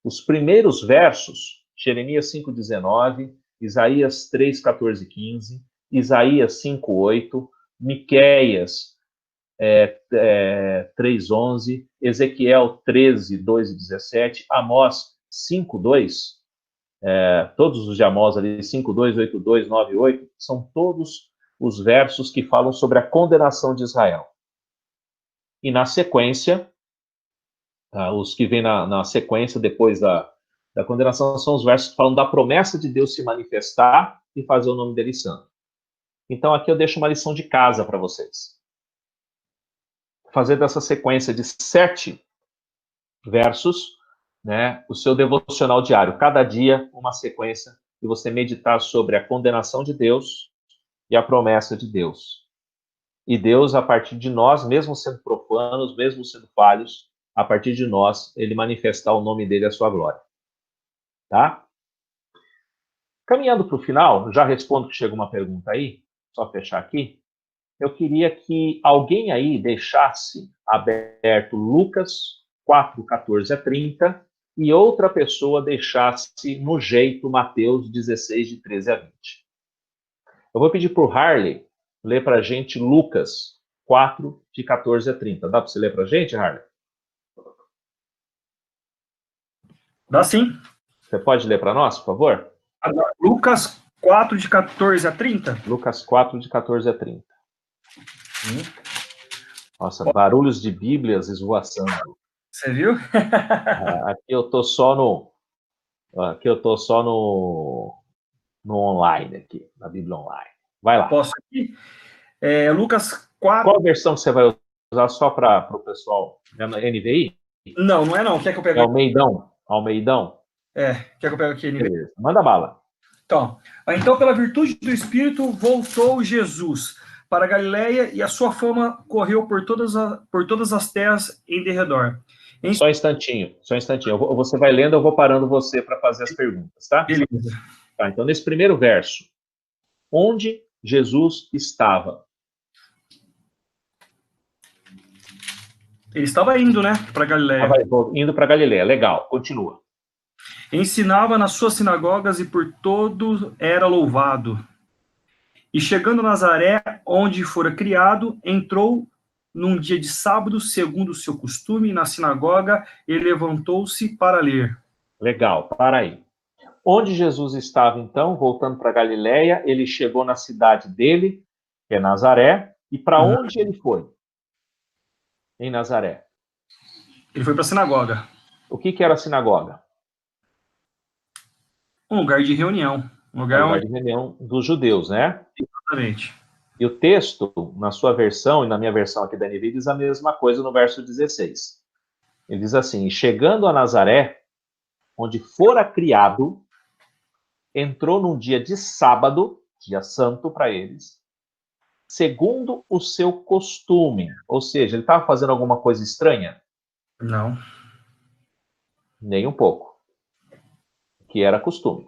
Os primeiros versos, Jeremias 5:19, Isaías 3:14-15, Isaías 5:8, Miqueias 3:11, Ezequiel 13:2-17, Amós 5:2, todos os de Amós ali, 5:2, 8:2, 9:8, são todos os versos que falam sobre a condenação de Israel. E na sequência, os que vêm na sequência depois da condenação são os versos que falam da promessa de Deus se manifestar e fazer o nome dele santo. Então aqui eu deixo uma lição de casa para vocês. Fazer dessa sequência de 7 versos, o seu devocional diário. Cada dia uma sequência e você meditar sobre a condenação de Deus e a promessa de Deus. E Deus, a partir de nós, mesmo sendo profanos, mesmo sendo falhos, a partir de nós, ele manifestar o nome dele e a sua glória. Tá? Caminhando para o final, já respondo que chegou uma pergunta aí, só fechar aqui. Eu queria que alguém aí deixasse aberto Lucas 4:14-30 e outra pessoa deixasse no jeito Mateus 16:13-20. Eu vou pedir para o Harley ler para a gente Lucas 4:14-30. Dá para você ler para a gente, Harley? Dá sim. Você pode ler para nós, por favor? Lucas 4:14-30? Lucas 4:14-30. Nossa, barulhos de Bíblias esvoaçando. Você viu? Aqui eu tô só no online aqui, na Bíblia Online. Vai lá. Posso aqui? Lucas 4... Qual versão que você vai usar só para o pessoal? É na NVI? Não é não. Quer que eu pegue? É Almeidão? Quer que eu pegue aqui? Beleza. Manda bala. Então, pela virtude do Espírito, voltou Jesus para a Galileia e a sua fama correu por todas as terras em derredor. Só um instantinho. Você vai lendo, eu vou parando você para fazer as perguntas, tá? Beleza. Tá, então, nesse primeiro verso, onde Jesus estava? Ele estava indo, né, para Galiléia. Estava indo para Galiléia. Legal, continua. Ensinava nas suas sinagogas e por todo era louvado. E chegando a Nazaré, onde fora criado, entrou num dia de sábado, segundo o seu costume, na sinagoga, e levantou-se para ler. Legal, para aí. Onde Jesus estava, então, voltando para Galiléia, ele chegou na cidade dele, que é Nazaré, e para onde ele foi? Em Nazaré. Ele foi para a sinagoga. O que era a sinagoga? Um lugar de reunião. Um lugar de reunião dos judeus, né? Exatamente. E o texto, na sua versão e na minha versão aqui da NVI, diz a mesma coisa no verso 16. Ele diz assim: chegando a Nazaré, onde fora criado, entrou num dia de sábado, dia santo para eles, segundo o seu costume. Ou seja, ele estava fazendo alguma coisa estranha? Não. Nem um pouco. Que era costume.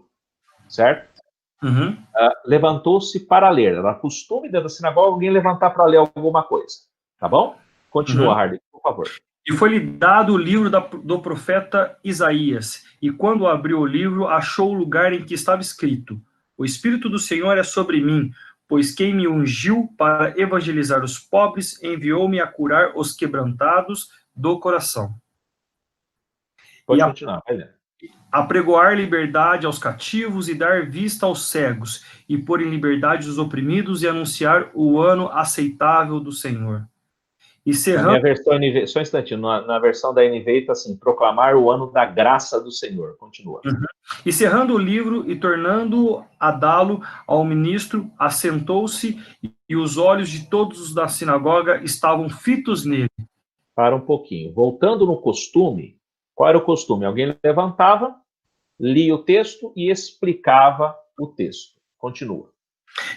Certo? Uhum. Levantou-se para ler. Era costume dentro da sinagoga alguém levantar para ler alguma coisa. Tá bom? Continua, Hardy, por favor. E foi-lhe dado o livro do profeta Isaías. E quando abriu o livro, achou o lugar em que estava escrito: O Espírito do Senhor é sobre mim, pois quem me ungiu para evangelizar os pobres, enviou-me a curar os quebrantados do coração. Pode continuar, vai ler. Apregoar liberdade aos cativos e dar vista aos cegos, e pôr em liberdade os oprimidos e anunciar o ano aceitável do Senhor. E cerrando... Na minha versão NVI, só um instantinho, na versão da NVI está assim: proclamar o ano da graça do Senhor. Continua. Uhum. E cerrando o livro e tornando a dá-lo ao ministro, assentou-se e os olhos de todos os da sinagoga estavam fitos nele. Para um pouquinho. Voltando no costume, qual era o costume? Alguém levantava, lia o texto e explicava o texto. Continua.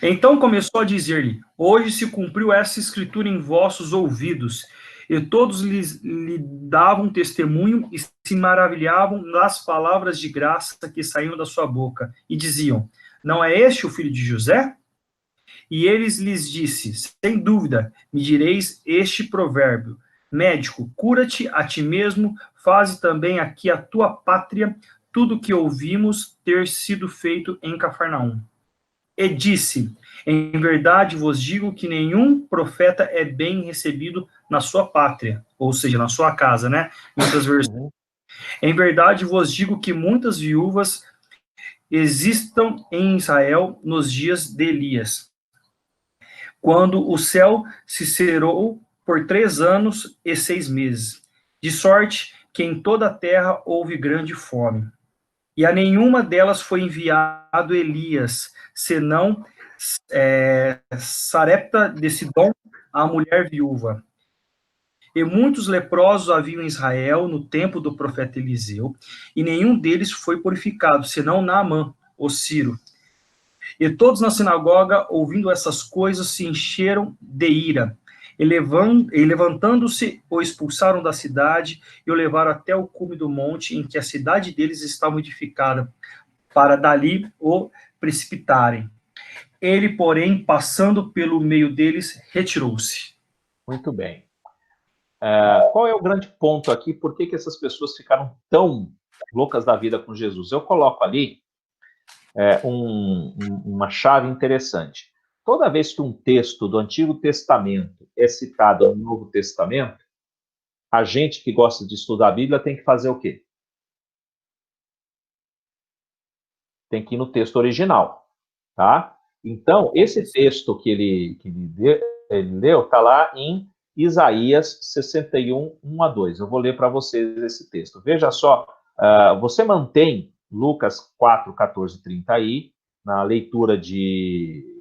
Então começou a dizer-lhe: hoje se cumpriu essa escritura em vossos ouvidos. E todos lhe davam testemunho e se maravilhavam das palavras de graça que saíam da sua boca. E diziam: não é este o filho de José? E eles lhes disse: sem dúvida, me direis este provérbio: médico, cura-te a ti mesmo, faze também aqui a tua pátria tudo que ouvimos ter sido feito em Cafarnaum. E disse: em verdade vos digo que nenhum profeta é bem recebido na sua pátria, ou seja, na sua casa, né? Muitas versões. Em verdade vos digo que muitas viúvas existam em Israel nos dias de Elias, quando o céu se cerrou por 3 anos e 6 meses, de sorte que em toda a terra houve grande fome. E a nenhuma delas foi enviado Elias, senão Sarepta de Sidom, a mulher viúva. E muitos leprosos haviam em Israel no tempo do profeta Eliseu, e nenhum deles foi purificado, senão Naamã, o sírio. E todos na sinagoga, ouvindo essas coisas, se encheram de ira. E levantando-se, o expulsaram da cidade e o levaram até o cume do monte em que a cidade deles estava edificada, para dali o precipitarem. Ele, porém, passando pelo meio deles, retirou-se. Muito bem. Qual é o grande ponto aqui? Por que essas pessoas ficaram tão loucas da vida com Jesus? Eu coloco ali uma chave interessante. Toda vez que um texto do Antigo Testamento é citado no Novo Testamento, a gente que gosta de estudar a Bíblia tem que fazer o quê? Tem que ir no texto original, tá? Então, esse texto que ele leu está lá em Isaías 61, 1 a 2. Eu vou ler para vocês esse texto. Veja só, você mantém Lucas 4, 14, 30 aí, na leitura de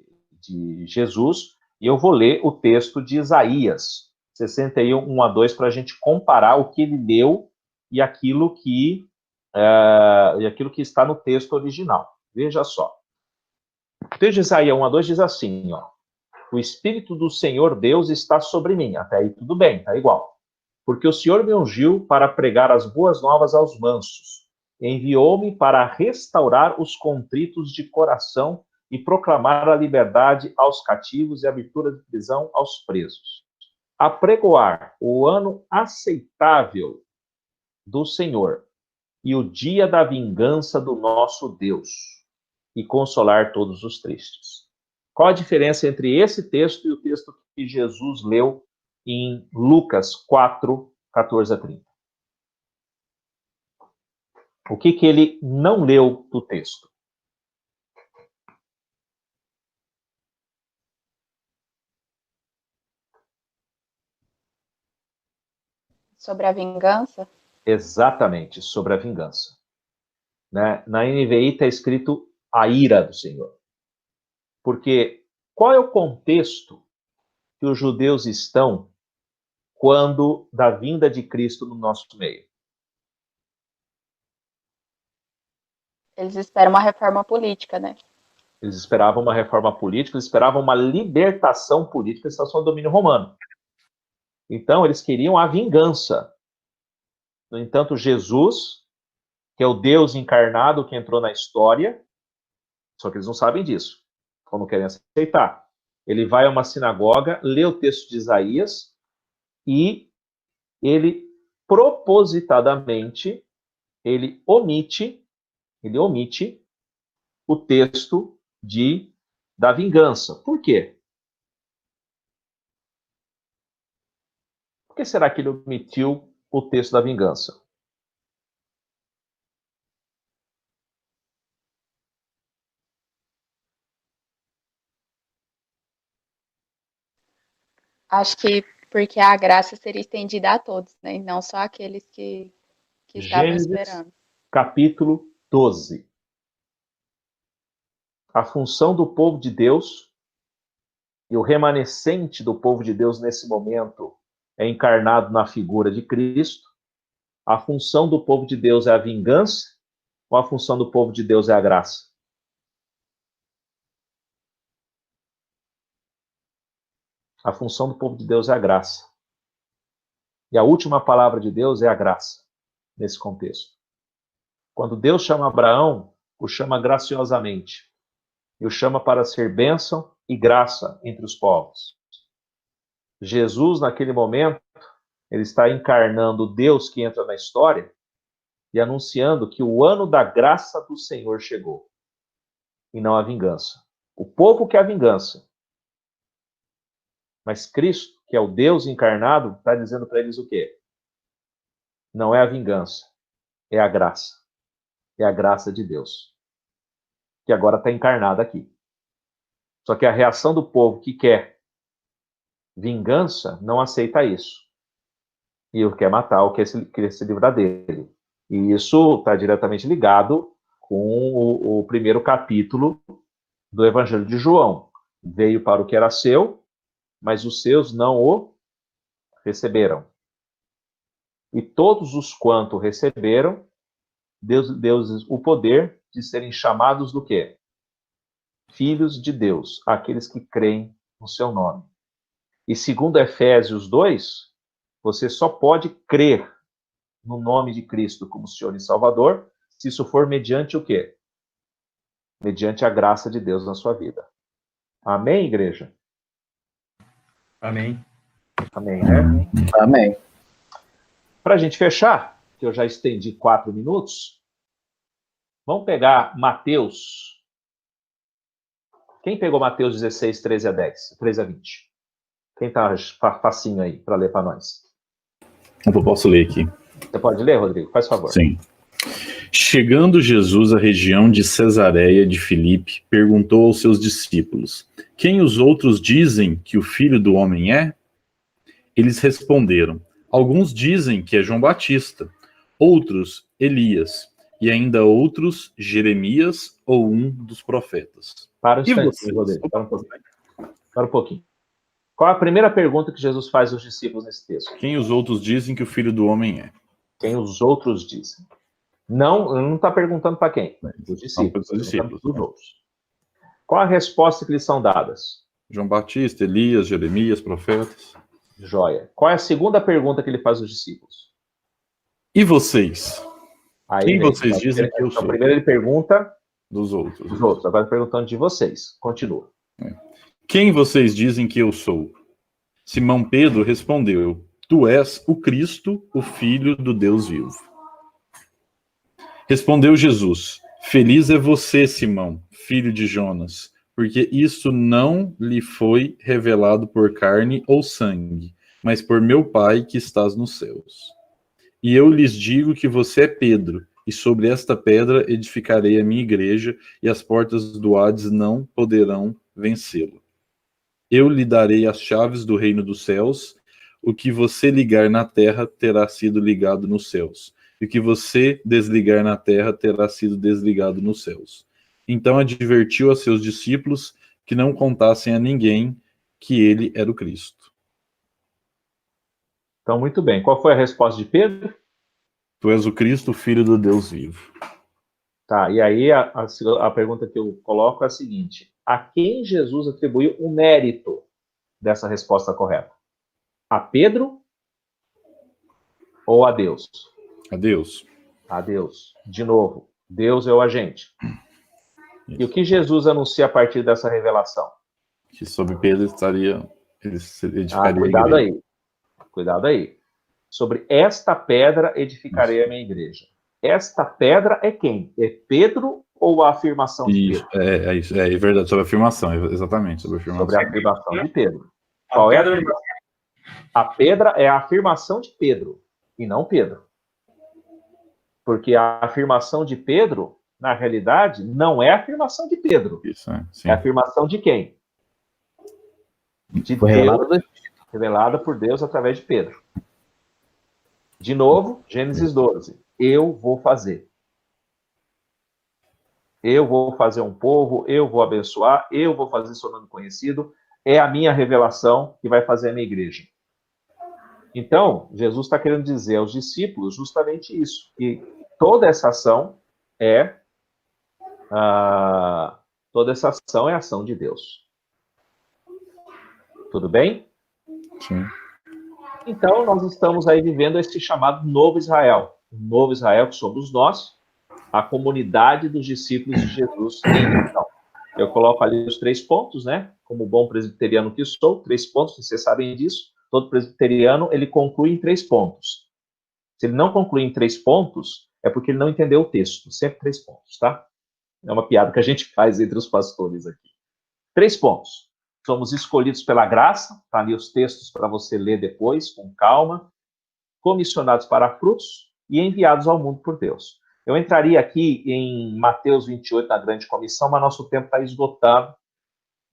Jesus, e eu vou ler o texto de Isaías 61, 1 a 2, para a gente comparar o que ele leu e aquilo que está no texto original. Veja só. O texto de Isaías 1 a 2 diz assim, ó: o Espírito do Senhor Deus está sobre mim. Até aí tudo bem, tá igual. Porque o Senhor me ungiu para pregar as boas novas aos mansos. Enviou-me para restaurar os contritos de coração e proclamar a liberdade aos cativos e a abertura de prisão aos presos. apregoar o ano aceitável do Senhor e o dia da vingança do nosso Deus, e consolar todos os tristes. Qual a diferença entre esse texto e o texto que Jesus leu em Lucas 4, 14 a 30? O que ele não leu do texto? Sobre a vingança? Exatamente, sobre a vingança. Né? Na NVI está escrito a ira do Senhor. Porque qual é o contexto que os judeus estão quando da vinda de Cristo no nosso meio? Eles esperam uma reforma política, né? Eles esperavam uma reforma política, eles esperavam uma libertação política em relação ao domínio romano. Então, eles queriam a vingança. No entanto, Jesus, que é o Deus encarnado que entrou na história, só que eles não sabem disso, ou não querem aceitar. Ele vai a uma sinagoga, lê o texto de Isaías e ele propositadamente ele omite o texto da vingança. Por quê? Por que será que ele omitiu o texto da vingança? Acho que porque a graça seria estendida a todos, né? E não só aqueles que estavam Gênesis, esperando. capítulo 12. A função do povo de Deus e o remanescente do povo de Deus nesse momento é encarnado na figura de Cristo. A função do povo de Deus é a vingança ou a função do povo de Deus é a graça? A função do povo de Deus é a graça. E a última palavra de Deus é a graça, nesse contexto. Quando Deus chama Abraão, o chama graciosamente. E o chama para ser bênção e graça entre os povos. Jesus, naquele momento, ele está encarnando o Deus que entra na história e anunciando que o ano da graça do Senhor chegou. E não a vingança. O povo quer a vingança. Mas Cristo, que é o Deus encarnado, está dizendo para eles o quê? Não é a vingança, é a graça. É a graça de Deus. Que agora está encarnada aqui. Só que a reação do povo que quer vingança não aceita isso. E o quer matar, o quer se livrar dele. E isso está diretamente ligado com o primeiro capítulo do Evangelho de João. Veio para o que era seu, mas os seus não o receberam. E todos os quanto receberam, Deus deu o poder de serem chamados do quê? Filhos de Deus, aqueles que creem no seu nome. E segundo Efésios 2, você só pode crer no nome de Cristo como Senhor e Salvador, se isso for mediante o quê? Mediante a graça de Deus na sua vida. Amém, igreja? Amém. Amém, né? Amém. Para a gente fechar, que eu já estendi 4 minutos, vamos pegar Mateus. Quem pegou Mateus 16, 13 a 10? 13 a 20? Quem está facinho aí para ler para nós? Eu posso ler aqui. Você pode ler, Rodrigo? Faz favor. Sim. Chegando Jesus à região de Cesareia de Filipe, perguntou aos seus discípulos: quem os outros dizem que o Filho do Homem é? Eles responderam: alguns dizem que é João Batista, outros Elias, e ainda outros Jeremias ou um dos profetas. Para um E instante, vocês? Rodrigo. Para um pouquinho. Qual a primeira pergunta que Jesus faz aos discípulos nesse texto? Quem os outros dizem que o Filho do Homem é? Quem os outros dizem. Não está perguntando para quem? Os discípulos. Para os discípulos. Os outros. Qual a resposta que lhes são dadas? João Batista, Elias, Jeremias, profetas. Joia. Qual é a segunda pergunta que ele faz aos discípulos? E vocês? Aí Quem vem, vocês dizem que eu então, sou? primeiro ele pergunta Dos outros. dos outros, agora perguntando de vocês. Continua. Quem vocês dizem que eu sou? Simão Pedro respondeu: Tu és o Cristo, o Filho do Deus vivo. Respondeu Jesus: Feliz é você, Simão, filho de Jonas, porque isso não lhe foi revelado por carne ou sangue, mas por meu Pai que estás nos céus. E eu lhes digo que você é Pedro, e sobre esta pedra edificarei a minha igreja, e as portas do Hades não poderão vencê-la. Eu lhe darei as chaves do reino dos céus. O que você ligar na terra terá sido ligado nos céus, e o que você desligar na terra terá sido desligado nos céus. Então advertiu a seus discípulos que não contassem a ninguém que ele era o Cristo. Então, muito bem. Qual foi a resposta de Pedro? Tu és o Cristo, filho do Deus vivo. Tá, e aí a pergunta que eu coloco é a seguinte: a quem Jesus atribuiu o mérito dessa resposta correta? A Pedro ou a Deus? A Deus. A Deus. De novo, Deus é o agente. E o que Jesus anuncia a partir dessa revelação? Que sobre Pedro ele edificaria Cuidado a igreja. aí. Cuidado aí. Sobre esta pedra edificarei a minha igreja. Esta pedra é quem? É Pedro ou a afirmação de Isso, Pedro? é isso, é verdade, sobre a afirmação, exatamente, sobre a afirmação. Sobre a afirmação de Pedro. Qual é a afirmação? A pedra é a afirmação de Pedro, e não Pedro. Porque a afirmação de Pedro, na realidade, não é a afirmação de Pedro. Isso, sim. É a afirmação de quem? De Foi Deus, revelada por Deus através de Pedro. De novo, Gênesis 12. Eu vou fazer. Eu vou fazer um povo, eu vou abençoar, eu vou fazer seu nome conhecido. É a minha revelação que vai fazer a minha igreja. Então, Jesus está querendo dizer aos discípulos justamente isso, que toda essa ação é a ação de Deus. Tudo bem? Sim. Então, nós estamos aí vivendo esse chamado Novo Israel. O Novo Israel que somos nós, a comunidade dos discípulos de Jesus em missão. Eu coloco ali os 3 pontos, né? Como bom presbiteriano que sou, 3 pontos, vocês sabem disso. Todo presbiteriano, ele conclui em 3 pontos. Se ele não conclui em 3 pontos, é porque ele não entendeu o texto. Sempre 3 pontos, tá? É uma piada que a gente faz entre os pastores aqui. 3 pontos. Somos escolhidos pela graça, tá ali os textos para você ler depois, com calma. Comissionados para frutos e enviados ao mundo por Deus. Eu entraria aqui em Mateus 28, na grande comissão, mas nosso tempo está esgotado.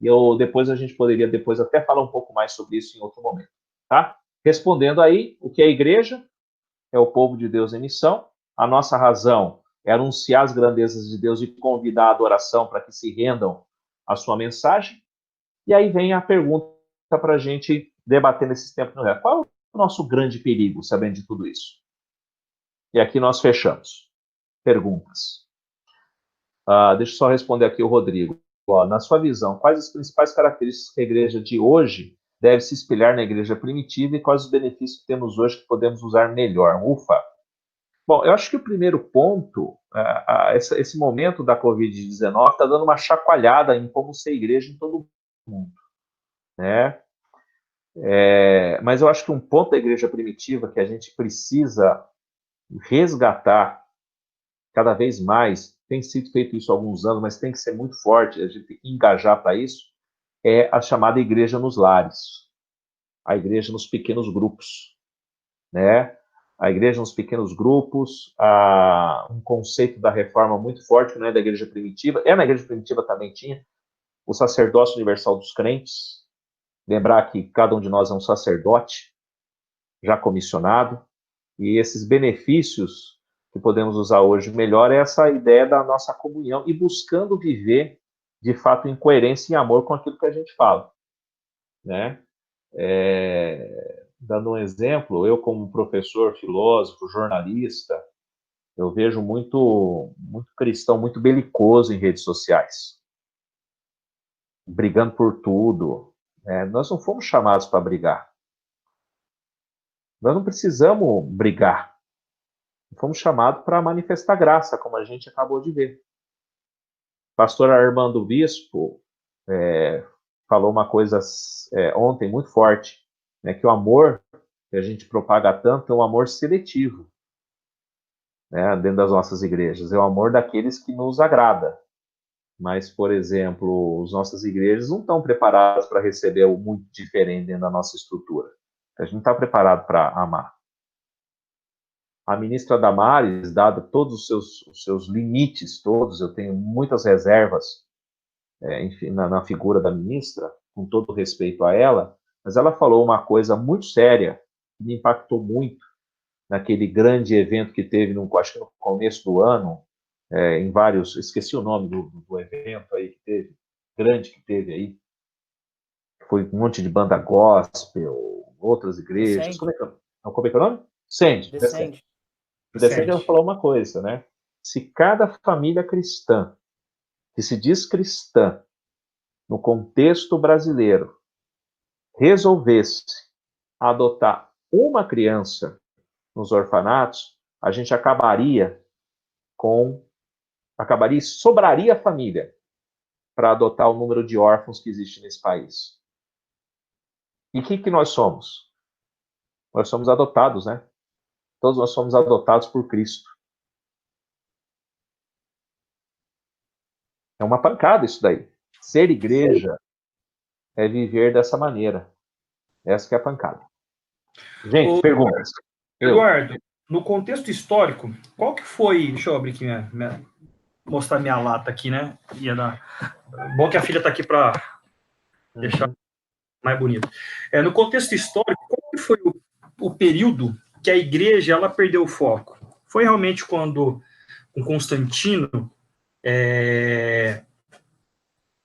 E depois a gente poderia até falar um pouco mais sobre isso em outro momento. Tá? Respondendo aí, o que é a igreja? É o povo de Deus em missão. A nossa razão é anunciar as grandezas de Deus e convidar a adoração para que se rendam à sua mensagem. E aí vem a pergunta para a gente debater nesses tempos. Qual é o nosso grande perigo, sabendo de tudo isso? E aqui nós fechamos. Perguntas. Deixa eu só responder aqui o Rodrigo. Na sua visão, quais as principais características que a igreja de hoje deve se espelhar na igreja primitiva e quais os benefícios que temos hoje que podemos usar melhor? Ufa! Bom, eu acho que o primeiro ponto, esse momento da Covid-19 está dando uma chacoalhada em como ser igreja em todo mundo, né? Mas eu acho que um ponto da igreja primitiva que a gente precisa resgatar cada vez mais, tem sido feito isso há alguns anos, mas tem que ser muito forte, a gente tem que engajar para isso, é a chamada igreja nos lares, a igreja nos pequenos grupos, né? A igreja nos pequenos grupos, um conceito da reforma muito forte, que não é da igreja primitiva, na igreja primitiva também tinha, o sacerdócio universal dos crentes, lembrar que cada um de nós é um sacerdote, já comissionado, e esses benefícios que podemos usar hoje melhor é essa ideia da nossa comunhão e buscando viver, de fato, em coerência e em amor com aquilo que a gente fala, né? Dando um exemplo, eu como professor, filósofo, jornalista, eu vejo muito cristão, muito belicoso em redes sociais, brigando por tudo. Nós não fomos chamados para brigar. Nós não precisamos brigar. Fomos chamados para manifestar graça, como a gente acabou de ver. Pastor Armando Bispo falou uma coisa ontem muito forte. né, que o amor que a gente propaga tanto é um amor seletivo, né, dentro das nossas igrejas. É o amor daqueles que nos agrada. Mas, por exemplo, as nossas igrejas não estão preparadas para receber o muito diferente dentro da nossa estrutura. A gente não está preparado para amar. A ministra Damares, dado todos os seus limites todos, eu tenho muitas reservas, enfim, na figura da ministra, com todo respeito a ela, mas ela falou uma coisa muito séria, que me impactou muito, naquele grande evento que teve, acho que no começo do ano, em vários, esqueci o nome do evento aí que teve, grande que teve aí, foi um monte de banda gospel, outras igrejas, como é que é o nome? Descende. Descende, ela falou uma coisa, né? Se cada família cristã, que se diz cristã, no contexto brasileiro, resolvesse adotar uma criança nos orfanatos, a gente sobraria a família para adotar o número de órfãos que existe nesse país. E o que nós somos? Nós somos adotados, né? Todos nós somos adotados por Cristo. É uma pancada isso daí. Ser igreja é viver dessa maneira. Essa que é a pancada. Gente, perguntas. Eduardo, no contexto histórico, qual que foi... Deixa eu abrir aqui, mostrar minha lata aqui, né? Bom que a filha está aqui para deixar mais bonito. No contexto histórico, qual que foi o período que a igreja ela perdeu o foco? Foi realmente quando o Constantino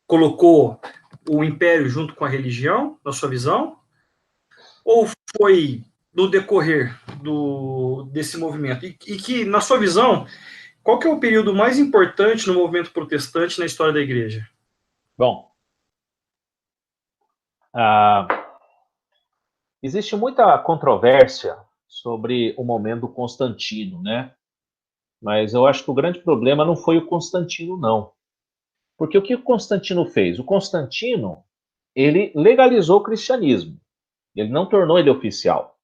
colocou o império junto com a religião, na sua visão? Ou foi no decorrer desse movimento? E que, na sua visão, qual que é o período mais importante no movimento protestante na história da igreja? Bom, existe muita controvérsia sobre o momento do Constantino, né? Mas eu acho que o grande problema não foi o Constantino, não. Porque o que o Constantino fez? O Constantino, ele legalizou o cristianismo. Ele não tornou ele oficial.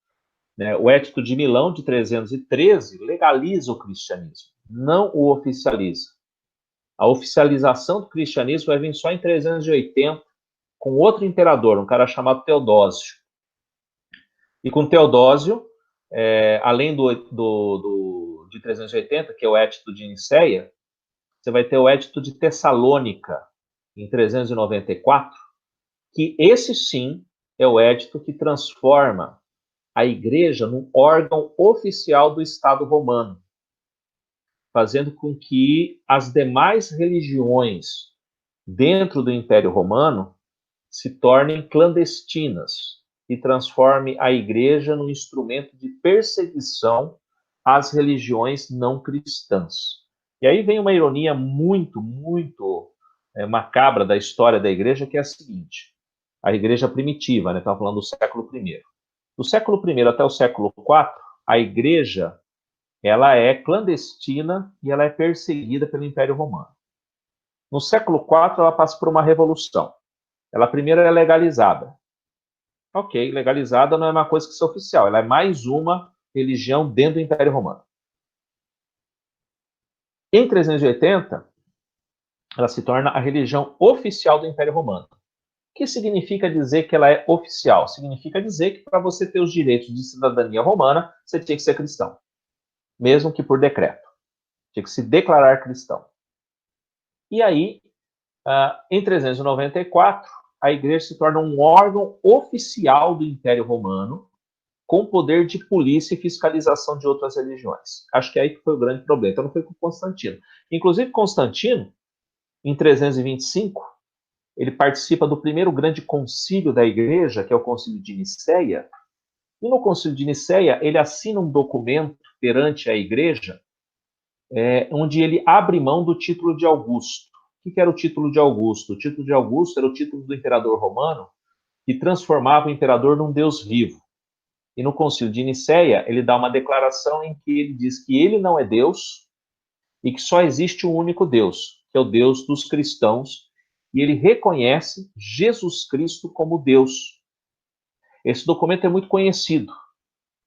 Né? O Edito de Milão, de 313, legaliza o cristianismo, não o oficializa. A oficialização do cristianismo vai vir só em 380, com outro imperador, um cara chamado Teodósio. E com Teodósio, além de 380, que é o Edito de Niceia, você vai ter o Edito de Tessalônica, em 394, que esse sim é o edito que transforma a igreja num órgão oficial do Estado romano, fazendo com que as demais religiões dentro do Império Romano se tornem clandestinas e transforme a igreja num instrumento de perseguição às religiões não cristãs. E aí vem uma ironia muito, muito macabra da história da igreja, que é a seguinte: a igreja primitiva, né? Estamos falando do século I. Do século I até o século IV, a igreja ela é clandestina e ela é perseguida pelo Império Romano. No século IV, ela passa por uma revolução. Ela primeiro é legalizada. Ok, legalizada não é uma coisa que seja oficial, ela é mais uma religião dentro do Império Romano. Em 380, ela se torna a religião oficial do Império Romano. O que significa dizer que ela é oficial? Significa dizer que para você ter os direitos de cidadania romana, você tinha que ser cristão. Mesmo que por decreto. Tinha que se declarar cristão. E aí, em 394, a igreja se torna um órgão oficial do Império Romano, com poder de polícia e fiscalização de outras religiões. Acho que aí que foi o grande problema. Então não foi com Constantino. Inclusive, Constantino, em 325, ele participa do primeiro grande concílio da igreja, que é o concílio de Niceia. E no concílio de Niceia, ele assina um documento perante a igreja, onde ele abre mão do título de Augusto. O que era o título de Augusto? O título de Augusto era o título do imperador romano, que transformava o imperador num deus vivo. E no concílio de Niceia, ele dá uma declaração em que ele diz que ele não é Deus e que só existe um único Deus, que é o Deus dos cristãos, e ele reconhece Jesus Cristo como Deus. Esse documento é muito conhecido.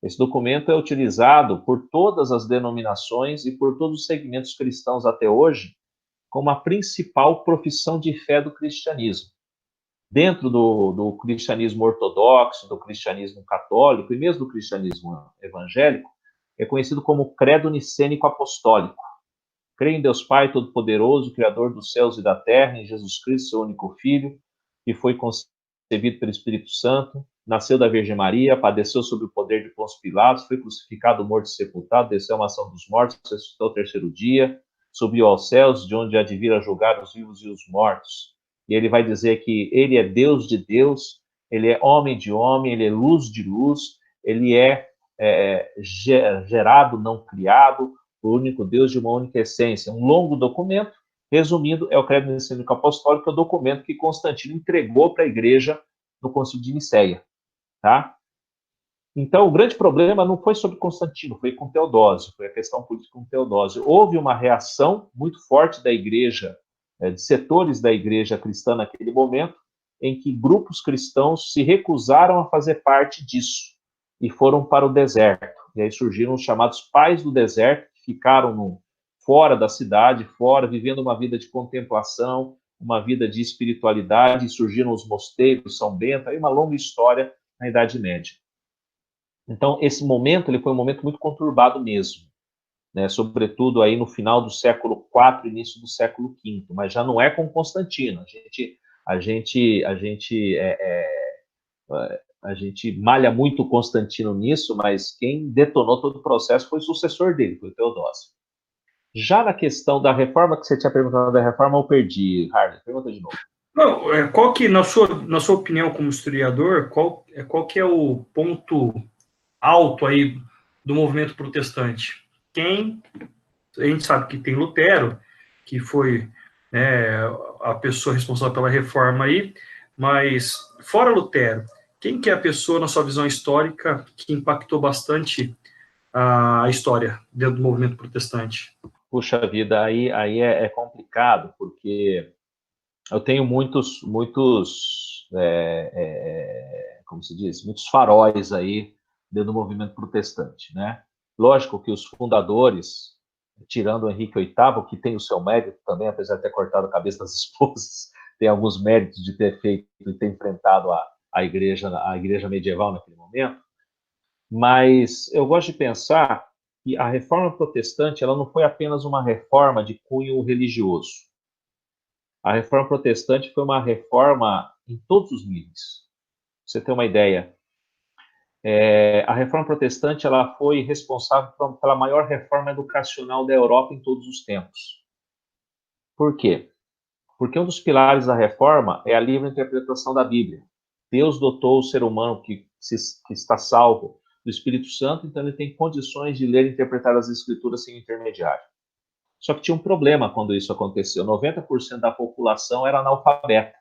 Esse documento é utilizado por todas as denominações e por todos os segmentos cristãos até hoje como a principal profissão de fé do cristianismo. Dentro do cristianismo ortodoxo, do cristianismo católico e mesmo do cristianismo evangélico, é conhecido como credo nicênico apostólico. Creio em Deus Pai Todo-Poderoso, Criador dos céus e da terra, em Jesus Cristo, seu único Filho, que foi concebido pelo Espírito Santo, nasceu da Virgem Maria, padeceu sob o poder de Pôncio Pilatos, foi crucificado, morto e sepultado, desceu à mansão dos mortos, ressuscitou ao terceiro dia, subiu aos céus, de onde há de vir a julgar os vivos e os mortos. E ele vai dizer que ele é Deus de Deus, ele é homem de homem, ele é luz de luz, ele é gerado, não criado, o único Deus de uma única essência. Um longo documento, resumindo, é o Credo Nicênico Apostólico, que é o documento que Constantino entregou para a igreja no Concílio de Nicéia, tá? Então, o grande problema não foi sobre Constantino, foi com Teodósio, foi a questão política com Teodósio. Houve uma reação muito forte da igreja, de setores da igreja cristã naquele momento, em que grupos cristãos se recusaram a fazer parte disso e foram para o deserto. E aí surgiram os chamados pais do deserto, que ficaram fora da cidade, vivendo uma vida de contemplação, uma vida de espiritualidade, e surgiram os mosteiros, São Bento, aí uma longa história na Idade Média. Então, esse momento, ele foi um momento muito conturbado mesmo, né? Sobretudo aí no final do século IV, início do século V, mas já não é com Constantino. A gente malha muito Constantino nisso, mas quem detonou todo o processo foi o sucessor dele, foi o Teodósio. Já na questão da reforma, que você tinha perguntado da reforma, eu perdi. Harley, pergunta de novo. Não, qual que, na sua opinião como historiador, qual que é o ponto alto aí do movimento protestante? A gente sabe que tem Lutero, que foi, né, a pessoa responsável pela reforma aí, mas fora Lutero, quem que é a pessoa, na sua visão histórica, que impactou bastante a história dentro do movimento protestante? Puxa vida, aí é complicado, porque eu tenho muitos como se diz, muitos faróis aí dentro do movimento protestante, né? Lógico que os fundadores, tirando o Henrique VIII, que tem o seu mérito também, apesar de ter cortado a cabeça das esposas, tem alguns méritos de ter feito e ter enfrentado a igreja medieval naquele momento, mas eu gosto de pensar que a reforma protestante, ela não foi apenas uma reforma de cunho religioso. A reforma protestante foi uma reforma em todos os níveis. Pra você ter uma ideia, a reforma protestante, ela foi responsável pela maior reforma educacional da Europa em todos os tempos. Por quê? Porque um dos pilares da reforma é a livre interpretação da Bíblia. Deus dotou o ser humano que está salvo do Espírito Santo, então ele tem condições de ler e interpretar as Escrituras sem intermediário. Só que tinha um problema quando isso aconteceu. 90% da população era analfabeta.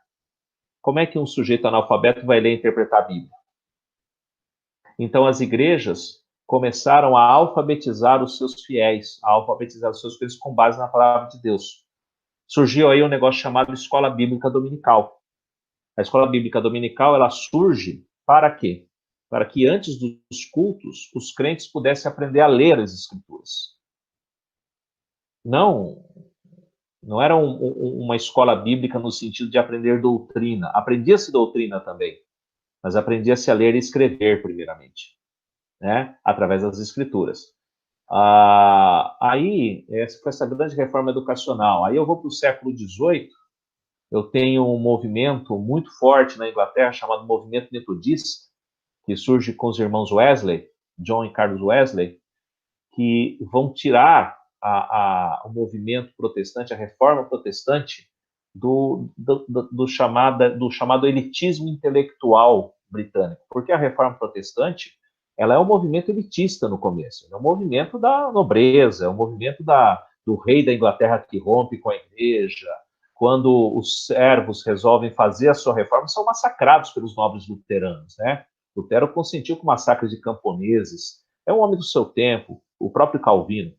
Como é que um sujeito analfabeto vai ler e interpretar a Bíblia? Então as igrejas começaram a alfabetizar os seus fiéis, com base na palavra de Deus. Surgiu aí um negócio chamado Escola Bíblica Dominical. A Escola Bíblica Dominical, ela surge para quê? Para que antes dos cultos, os crentes pudessem aprender a ler as Escrituras. Não era uma escola bíblica no sentido de aprender doutrina. Aprendia-se doutrina também, mas aprendia-se a ler e escrever primeiramente, né? Através das Escrituras. Aí, essa foi essa grande reforma educacional. Aí eu vou para o século XVIII, eu tenho um movimento muito forte na Inglaterra chamado Movimento Metodista, que surge com os irmãos Wesley, John e Carlos Wesley, que vão tirar o movimento protestante, a reforma protestante, do chamado elitismo intelectual britânico. Porque a reforma protestante, ela é um movimento elitista no começo, é um movimento da nobreza, é um movimento do rei da Inglaterra que rompe com a igreja. Quando os servos resolvem fazer a sua reforma, são massacrados pelos nobres luteranos, né? Lutero consentiu com o massacre de camponeses, é um homem do seu tempo, o próprio Calvino.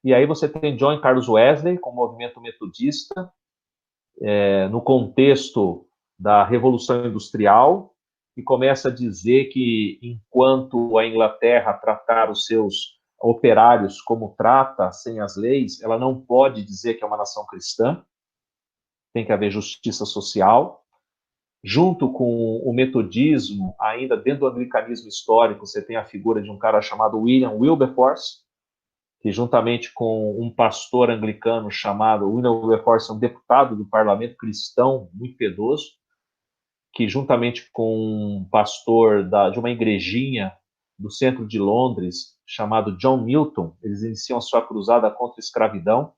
E aí você tem John e Carlos Wesley, com o movimento metodista, no contexto da Revolução Industrial, e começa a dizer que, enquanto a Inglaterra tratar os seus operários como trata, sem as leis, ela não pode dizer que é uma nação cristã, tem que haver justiça social. Junto com o metodismo, ainda dentro do anglicanismo histórico, você tem a figura de um cara chamado William Wilberforce, que juntamente com um pastor anglicano chamado William Wilberforce, um deputado do parlamento cristão, muito piedoso, que juntamente com um pastor de uma igrejinha do centro de Londres, chamado John Newton, eles iniciam a sua cruzada contra a escravidão,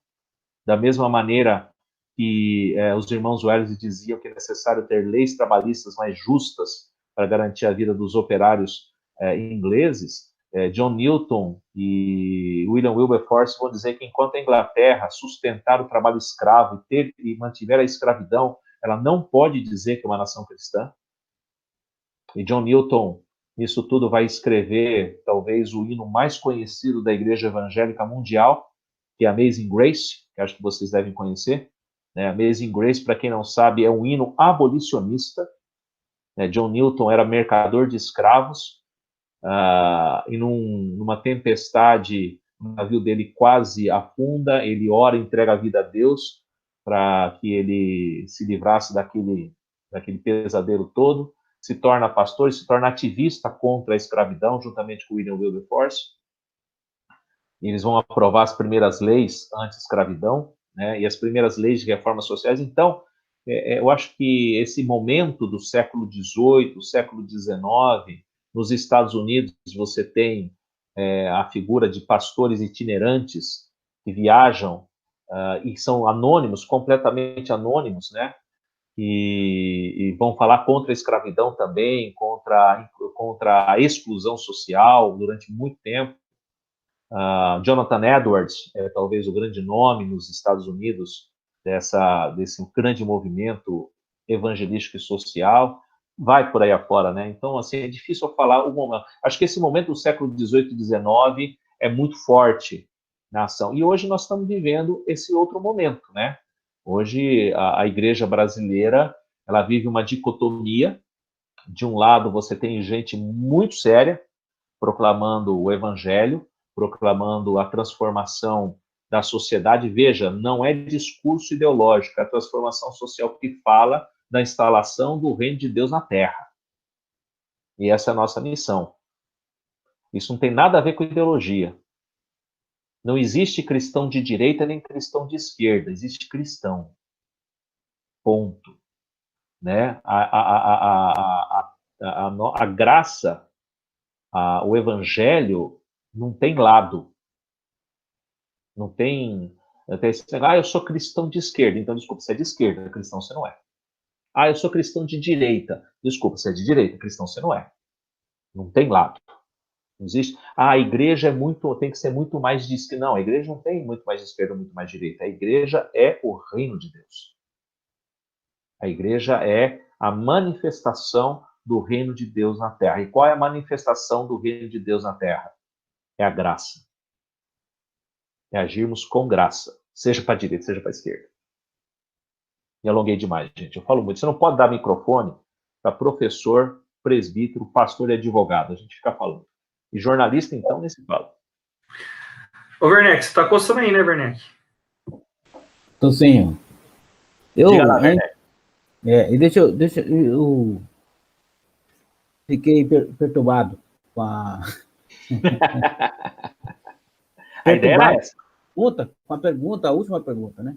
da mesma maneira que os irmãos Wellesley diziam que é necessário ter leis trabalhistas mais justas para garantir a vida dos operários ingleses. John Newton e William Wilberforce vão dizer que enquanto a Inglaterra sustentar o trabalho escravo e mantiver a escravidão, ela não pode dizer que é uma nação cristã. E John Newton, nisso tudo, vai escrever talvez o hino mais conhecido da Igreja Evangélica Mundial, que é Amazing Grace, que acho que vocês devem conhecer. Amazing Grace, para quem não sabe, é um hino abolicionista. John Newton era mercador de escravos, e numa tempestade, o navio dele quase afunda, ele ora e entrega a vida a Deus para que ele se livrasse daquele pesadelo todo, se torna pastor e se torna ativista contra a escravidão, juntamente com William Wilberforce. E eles vão aprovar as primeiras leis anti-escravidão, e as primeiras leis de reformas sociais. Então, eu acho que esse momento do século XVIII, século XIX, nos Estados Unidos, você tem a figura de pastores itinerantes que viajam e são anônimos, completamente anônimos, e vão falar contra a escravidão também, contra a exclusão social durante muito tempo. Jonathan Edwards é talvez o grande nome nos Estados Unidos desse grande movimento evangelístico e social, vai por aí afora, Então, assim, é difícil eu falar o momento. Acho que esse momento do século XVIII e XIX é muito forte na ação. E hoje nós estamos vivendo esse outro momento, Hoje a igreja brasileira, ela vive uma dicotomia. De um lado, você tem gente muito séria proclamando o evangelho, proclamando a transformação da sociedade. Veja, não é discurso ideológico, é a transformação social que fala da instalação do reino de Deus na Terra. E essa é a nossa missão. Isso não tem nada a ver com ideologia. Não existe cristão de direita nem cristão de esquerda, existe cristão. Ponto. A graça, o evangelho não tem lado. Não tem esse negócio, eu sou cristão de esquerda. Então, desculpa, você é de esquerda, cristão você não é. Eu sou cristão de direita. Desculpa, você é de direita, cristão você não é. Não tem lado. Não existe. A igreja tem que ser muito mais de esquerda. Não, a igreja não tem muito mais de esquerda, muito mais de direita. A igreja é o reino de Deus. A igreja é a manifestação do reino de Deus na Terra. E qual é a manifestação do reino de Deus na Terra? É a graça. É agirmos com graça, seja para a direita, seja para a esquerda. Me alonguei demais, gente. Eu falo muito. Você não pode dar microfone para professor, presbítero, pastor e advogado. A gente fica falando. E jornalista, então, nem se fala. Ô, Werneck, você tá coçando aí, né, Werneck? Tô sim. Diga lá, Werneck. Eu fiquei perturbado com a... A ideia era essa. Com a pergunta, a última pergunta, Não,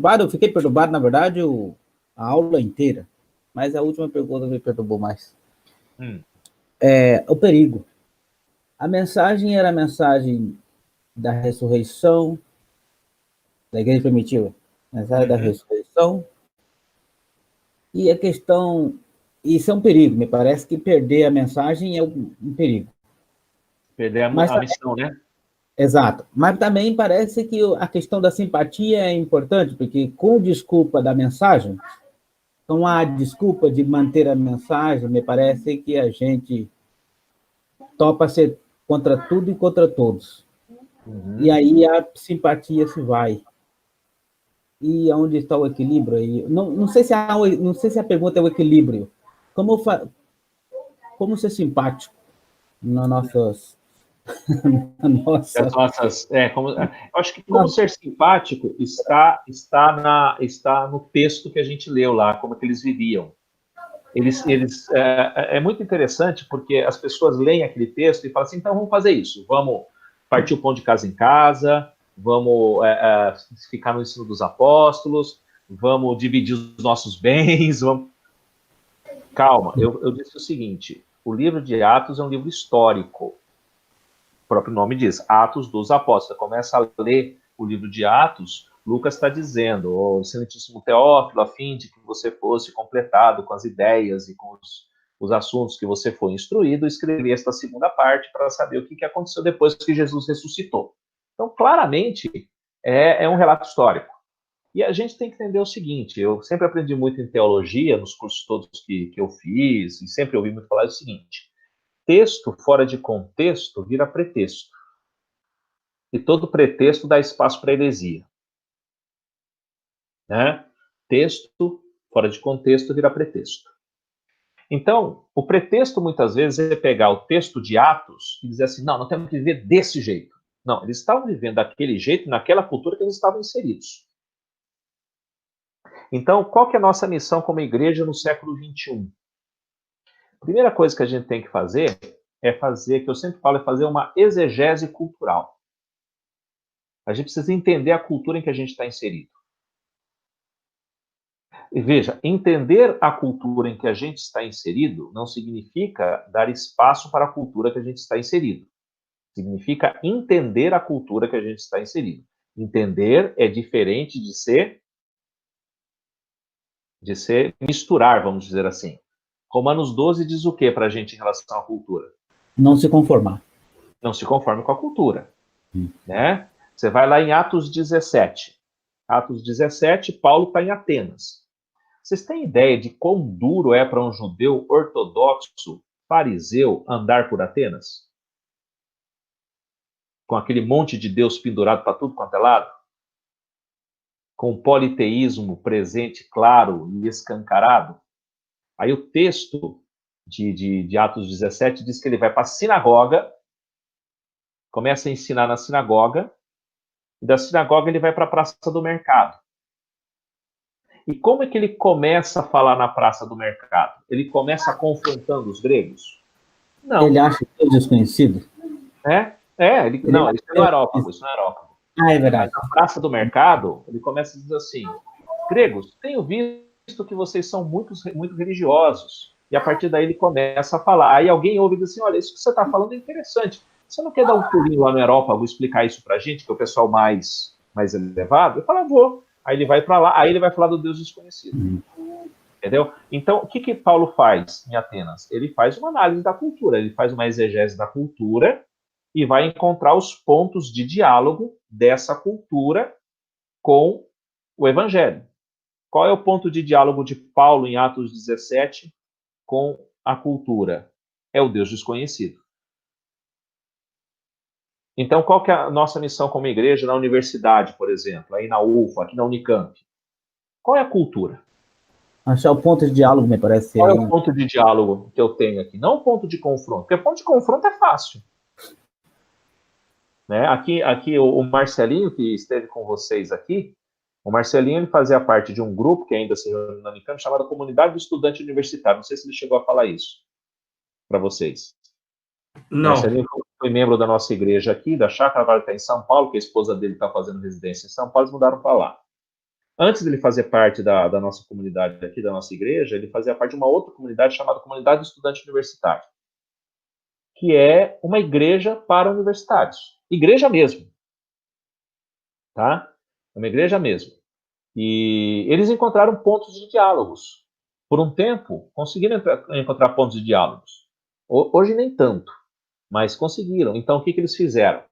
mas eu fiquei perturbado, na verdade, a aula inteira. Mas a última pergunta me perturbou mais. O perigo. A mensagem era a mensagem da ressurreição, da igreja primitiva. Mensagem da ressurreição. E a questão... Isso é um perigo. Me parece que perder a mensagem é um perigo. Perder a missão, Exato. Mas também parece que a questão da simpatia é importante, porque com desculpa da mensagem, com a desculpa de manter a mensagem, me parece que a gente topa ser contra tudo e contra todos. E aí a simpatia se vai. E onde está o equilíbrio? Não sei se a pergunta é o equilíbrio. como ser simpático nas nossas... Eu acho que como ser simpático está no texto que a gente leu lá, como que eles viviam. É muito interessante porque as pessoas leem aquele texto e falam assim, então vamos fazer isso, vamos partir o pão de casa em casa, vamos ficar no ensino dos apóstolos, vamos dividir os nossos bens, vamos... Calma, eu disse o seguinte, o livro de Atos é um livro histórico. O próprio nome diz, Atos dos Apóstolos. Começa a ler o livro de Atos, Lucas está dizendo, o excelentíssimo Teófilo, a fim de que você fosse completado com as ideias e com os assuntos que você foi instruído, escrevi esta segunda parte para saber o que aconteceu depois que Jesus ressuscitou. Então, claramente, é um relato histórico. E a gente tem que entender o seguinte, eu sempre aprendi muito em teologia, nos cursos todos que eu fiz, e sempre ouvi muito falar o seguinte, texto fora de contexto vira pretexto. E todo pretexto dá espaço para heresia. Né? Texto fora de contexto vira pretexto. Então, o pretexto muitas vezes é pegar o texto de Atos e dizer assim, não, nós temos que viver desse jeito. Não, eles estavam vivendo daquele jeito, naquela cultura que eles estavam inseridos. Então, qual que é a nossa missão como igreja no século XXI? A primeira coisa que a gente tem que fazer, que eu sempre falo, é fazer uma exegese cultural. A gente precisa entender a cultura em que a gente está inserido. E veja, entender a cultura em que a gente está inserido não significa dar espaço para a cultura que a gente está inserido. Significa entender a cultura que a gente está inserido. Entender é diferente de ser misturar, vamos dizer assim. Romanos 12 diz o que para a gente em relação à cultura? Não se conformar. Não se conforme com a cultura. Né? Você vai lá em Atos 17. Atos 17, Paulo está em Atenas. Vocês têm ideia de quão duro é para um judeu ortodoxo, fariseu, andar por Atenas? Com aquele monte de Deus pendurado para tudo quanto é lado? Com o politeísmo presente, claro e escancarado? Aí o texto de Atos 17 diz que ele vai para a sinagoga, começa a ensinar na sinagoga, e da sinagoga ele vai para a praça do mercado. E como é que ele começa a falar na praça do mercado? Ele começa confrontando os gregos? Não. Ele acha que é desconhecido? Não, isso não é Areópago, Ah, é verdade. Mas na praça do mercado, ele começa a dizer assim, gregos, tenho visto que vocês são muito religiosos. E a partir daí ele começa a falar. Aí alguém ouve e diz assim, olha, isso que você está falando é interessante. Você não quer dar um pulinho lá no Areópago e explicar isso para a gente, que é o pessoal mais elevado? Eu falo, vou. Aí ele vai para lá, aí ele vai falar do Deus desconhecido. Entendeu? Então, o que Paulo faz em Atenas? Ele faz uma análise da cultura, ele faz uma exegese da cultura e vai encontrar os pontos de diálogo dessa cultura com o Evangelho. Qual é o ponto de diálogo de Paulo em Atos 17 com a cultura? É o Deus desconhecido. Então, qual que é a nossa missão como igreja na universidade, por exemplo, aí na UFA, aqui na Unicamp? Qual é a cultura? Achar o ponto de diálogo, me parece. Qual é o ponto de diálogo que eu tenho aqui? Não o ponto de confronto, porque o ponto de confronto é fácil. Né? Aqui o Marcelinho, que esteve com vocês aqui, o Marcelinho ele fazia parte de um grupo que ainda se reúne na Unicamp, chamado Comunidade do Estudante Universitário. Não sei se ele chegou a falar isso para vocês. Não. Marcelinho foi membro da nossa igreja aqui, da Chácara, agora está em São Paulo, que a esposa dele está fazendo residência em São Paulo, eles mudaram para lá. Antes dele fazer parte da nossa comunidade aqui, da nossa igreja, ele fazia parte de uma outra comunidade chamada Comunidade do Estudante Universitário, que é uma igreja para universitários. Igreja mesmo. Tá? É uma igreja mesmo. E eles encontraram pontos de diálogos. Por um tempo, conseguiram encontrar pontos de diálogos. Hoje nem tanto, mas conseguiram. Então, o que eles fizeram?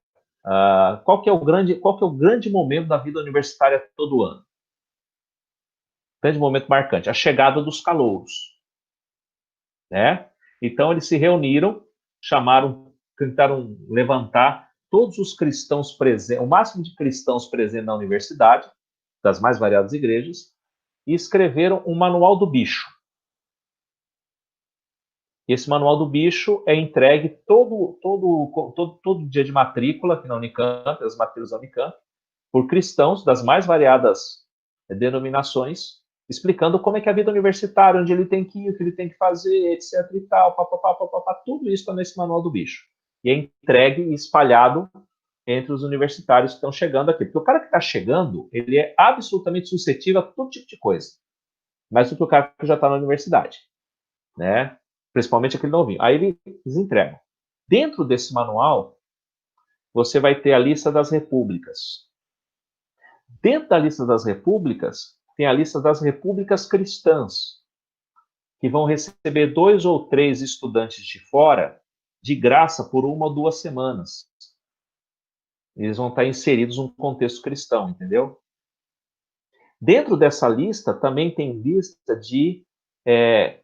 Qual que é o grande momento da vida universitária todo ano? Grande momento marcante, a chegada dos calouros. Né? Então, eles se reuniram, tentaram levantar todos os cristãos presentes, o máximo de cristãos presentes na universidade, das mais variadas igrejas, e escreveram um manual do bicho. E esse manual do bicho é entregue todo dia de matrícula aqui na Unicamp, as matrículas da Unicamp, por cristãos das mais variadas denominações, explicando como é que é a vida universitária, onde ele tem que ir, o que ele tem que fazer, etc e tal, tudo isso está nesse manual do bicho. E é entregue e espalhado entre os universitários que estão chegando aqui. Porque o cara que está chegando, ele é absolutamente suscetível a todo tipo de coisa. Mais do que o cara que já está na universidade, né? Principalmente aquele novinho. Aí eles entregam. Dentro desse manual, você vai ter a lista das repúblicas. Dentro da lista das repúblicas, tem a lista das repúblicas cristãs, que vão receber 2 ou 3 estudantes de fora, de graça, por 1 ou 2 semanas. Eles vão estar inseridos num contexto cristão, entendeu? Dentro dessa lista, também tem lista de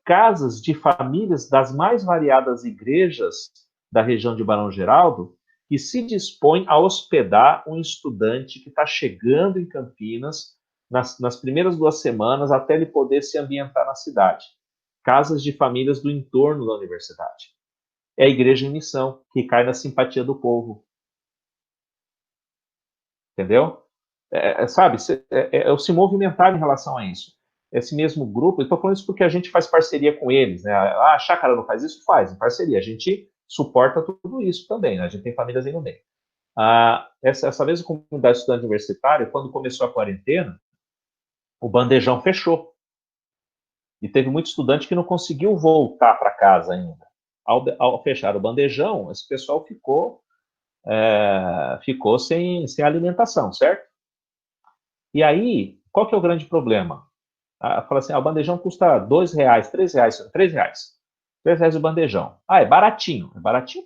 casas de famílias das mais variadas igrejas da região de Barão Geraldo, que se dispõem a hospedar um estudante que está chegando em Campinas nas primeiras 2 semanas, até ele poder se ambientar na cidade. Casas de famílias do entorno da universidade. É a igreja em missão, que cai na simpatia do povo. Entendeu? Sabe, se movimentar em relação a isso. Esse mesmo grupo, eu estou falando isso porque a gente faz parceria com eles, né? Ah, a Chácara não faz isso? Faz, em parceria. A gente suporta tudo isso também, né? A gente tem famílias aí no meio. Essa mesma comunidade estudante universitária, quando começou a quarentena, o bandejão fechou. E teve muito estudante que não conseguiu voltar para casa ainda. Ao fechar o bandejão, esse pessoal ficou sem alimentação, certo? E aí, qual que é o grande problema? Fala assim, o bandejão custa R$2, R$3, R$3 o bandejão. É baratinho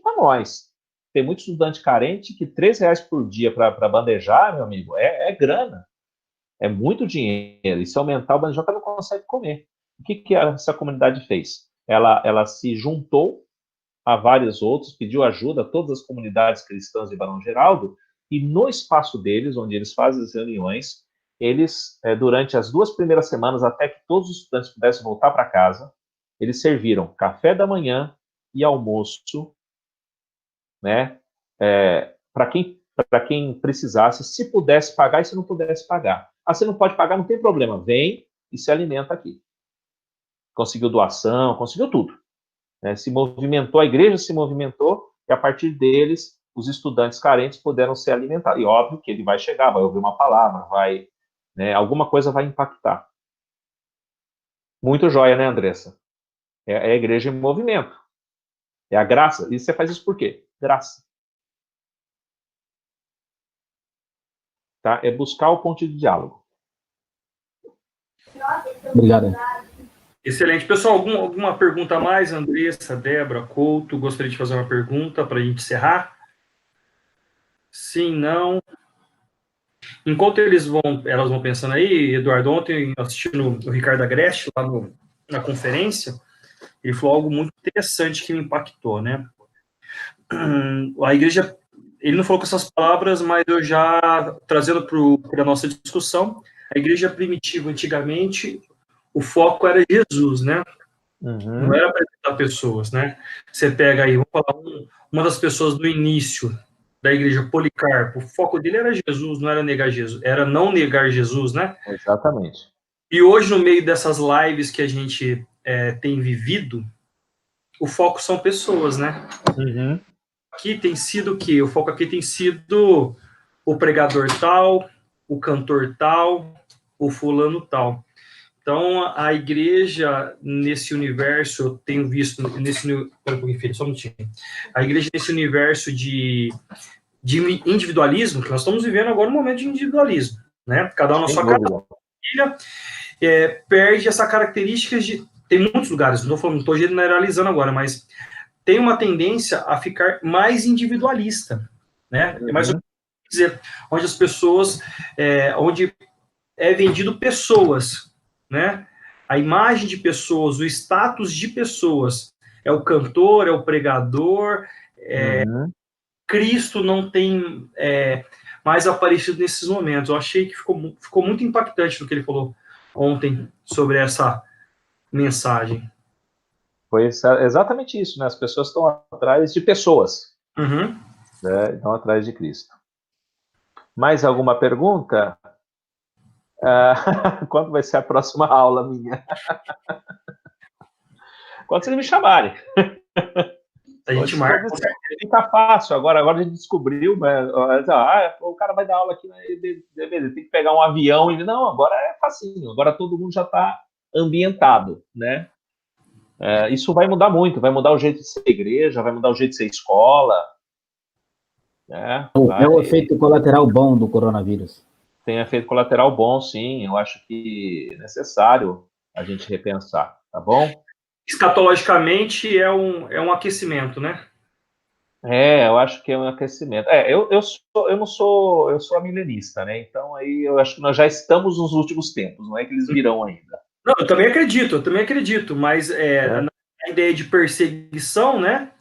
para nós. Tem muito estudante carente que R$3 por dia para bandejar, meu amigo, é grana. É muito dinheiro. E se aumentar o bandejão, o cara não consegue comer. O que essa comunidade fez? Ela se juntou a vários outros, pediu ajuda a todas as comunidades cristãs de Barão Geraldo, e no espaço deles, onde eles fazem as reuniões, eles, durante as 2 primeiras semanas, até que todos os estudantes pudessem voltar para casa, eles serviram café da manhã e almoço, né, para quem precisasse, se pudesse pagar e se não pudesse pagar. Você não pode pagar, não tem problema, vem e se alimenta aqui. Conseguiu doação, conseguiu tudo. Se movimentou, a igreja se movimentou, e a partir deles, os estudantes carentes puderam ser alimentados. E óbvio que ele vai chegar, vai ouvir uma palavra, alguma coisa vai impactar. Muito joia, né, Andressa? É a igreja em movimento. É a graça. E você faz isso por quê? Graça. Tá? É buscar o ponto de diálogo. Obrigado. Excelente. Pessoal, alguma pergunta a mais? Andressa, Débora, Couto, gostaria de fazer uma pergunta para a gente encerrar? Sim, não. Enquanto elas vão pensando aí, Eduardo, ontem assistindo o Ricardo Agreste lá na conferência, ele falou algo muito interessante que me impactou, né? A igreja, ele não falou com essas palavras, mas eu já, trazendo para a nossa discussão, a igreja primitiva, antigamente, o foco era Jesus, né? Uhum. Não era apresentar pessoas, né? Você pega aí, vamos falar, uma das pessoas do início da igreja, Policarpo, o foco dele era Jesus, não era negar Jesus, era não negar Jesus, né? Exatamente. E hoje, no meio dessas lives que a gente tem vivido, o foco são pessoas, né? Uhum. Aqui tem sido o quê? O foco aqui tem sido o pregador tal, o cantor tal, o fulano tal. Então, a igreja, nesse universo, eu tenho visto, só um minutinho. A igreja, nesse universo de individualismo, que nós estamos vivendo agora um momento de individualismo, né? Cada um na sua casa, família, perde essa característica de... Tem muitos lugares, não estou generalizando agora, mas tem uma tendência a ficar mais individualista, né? É mais o que dizer, onde as pessoas, onde é vendido pessoas, né? A imagem de pessoas, o status de pessoas, é o cantor, é o pregador, Cristo não tem mais aparecido nesses momentos. Eu achei que ficou muito impactante o que ele falou ontem sobre essa mensagem. Foi exatamente isso, né? As pessoas estão atrás de pessoas, Uhum. né? Estão atrás de Cristo. Mais alguma pergunta? Quando vai ser a próxima aula minha? Quando vocês me chamarem. A gente marca. Fica fácil, agora a gente descobriu, né? O cara vai dar aula aqui na EBD, tem que pegar um avião. Não, agora é facinho, agora todo mundo já está ambientado, né? Isso vai mudar muito, vai mudar o jeito de ser igreja, vai mudar o jeito de ser escola. Né? É o efeito colateral bom do coronavírus. Tem efeito colateral bom, sim. Eu acho que é necessário a gente repensar, tá bom? Escatologicamente é um aquecimento, né? Eu acho que é um aquecimento. Eu sou milenista, né? Então aí eu acho que nós já estamos nos últimos tempos, não é que eles virão ainda. Não, eu também acredito, mas na ideia de perseguição, né?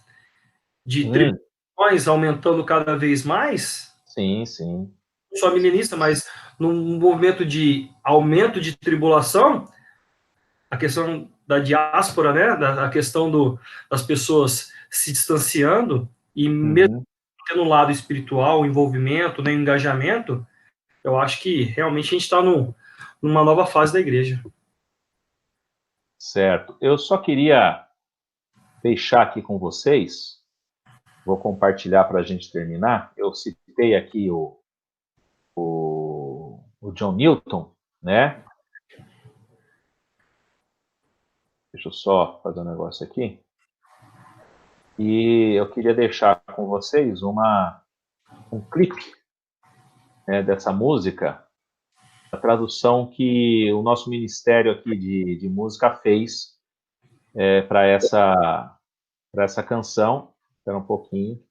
De tribulações aumentando cada vez mais. Sim, sim. Não sou milenista, mas num movimento de aumento de tribulação, a questão da diáspora, né? A questão das pessoas se distanciando e mesmo tendo um lado espiritual, envolvimento, né, engajamento, eu acho que realmente a gente está numa nova fase da igreja. Certo. Eu só queria deixar aqui com vocês, vou compartilhar para a gente terminar. Eu citei aqui o John Newton, né? Deixa eu só fazer um negócio aqui. E eu queria deixar com vocês um clipe, né, dessa música, a tradução que o nosso ministério aqui de música fez para essa canção. Espera um pouquinho,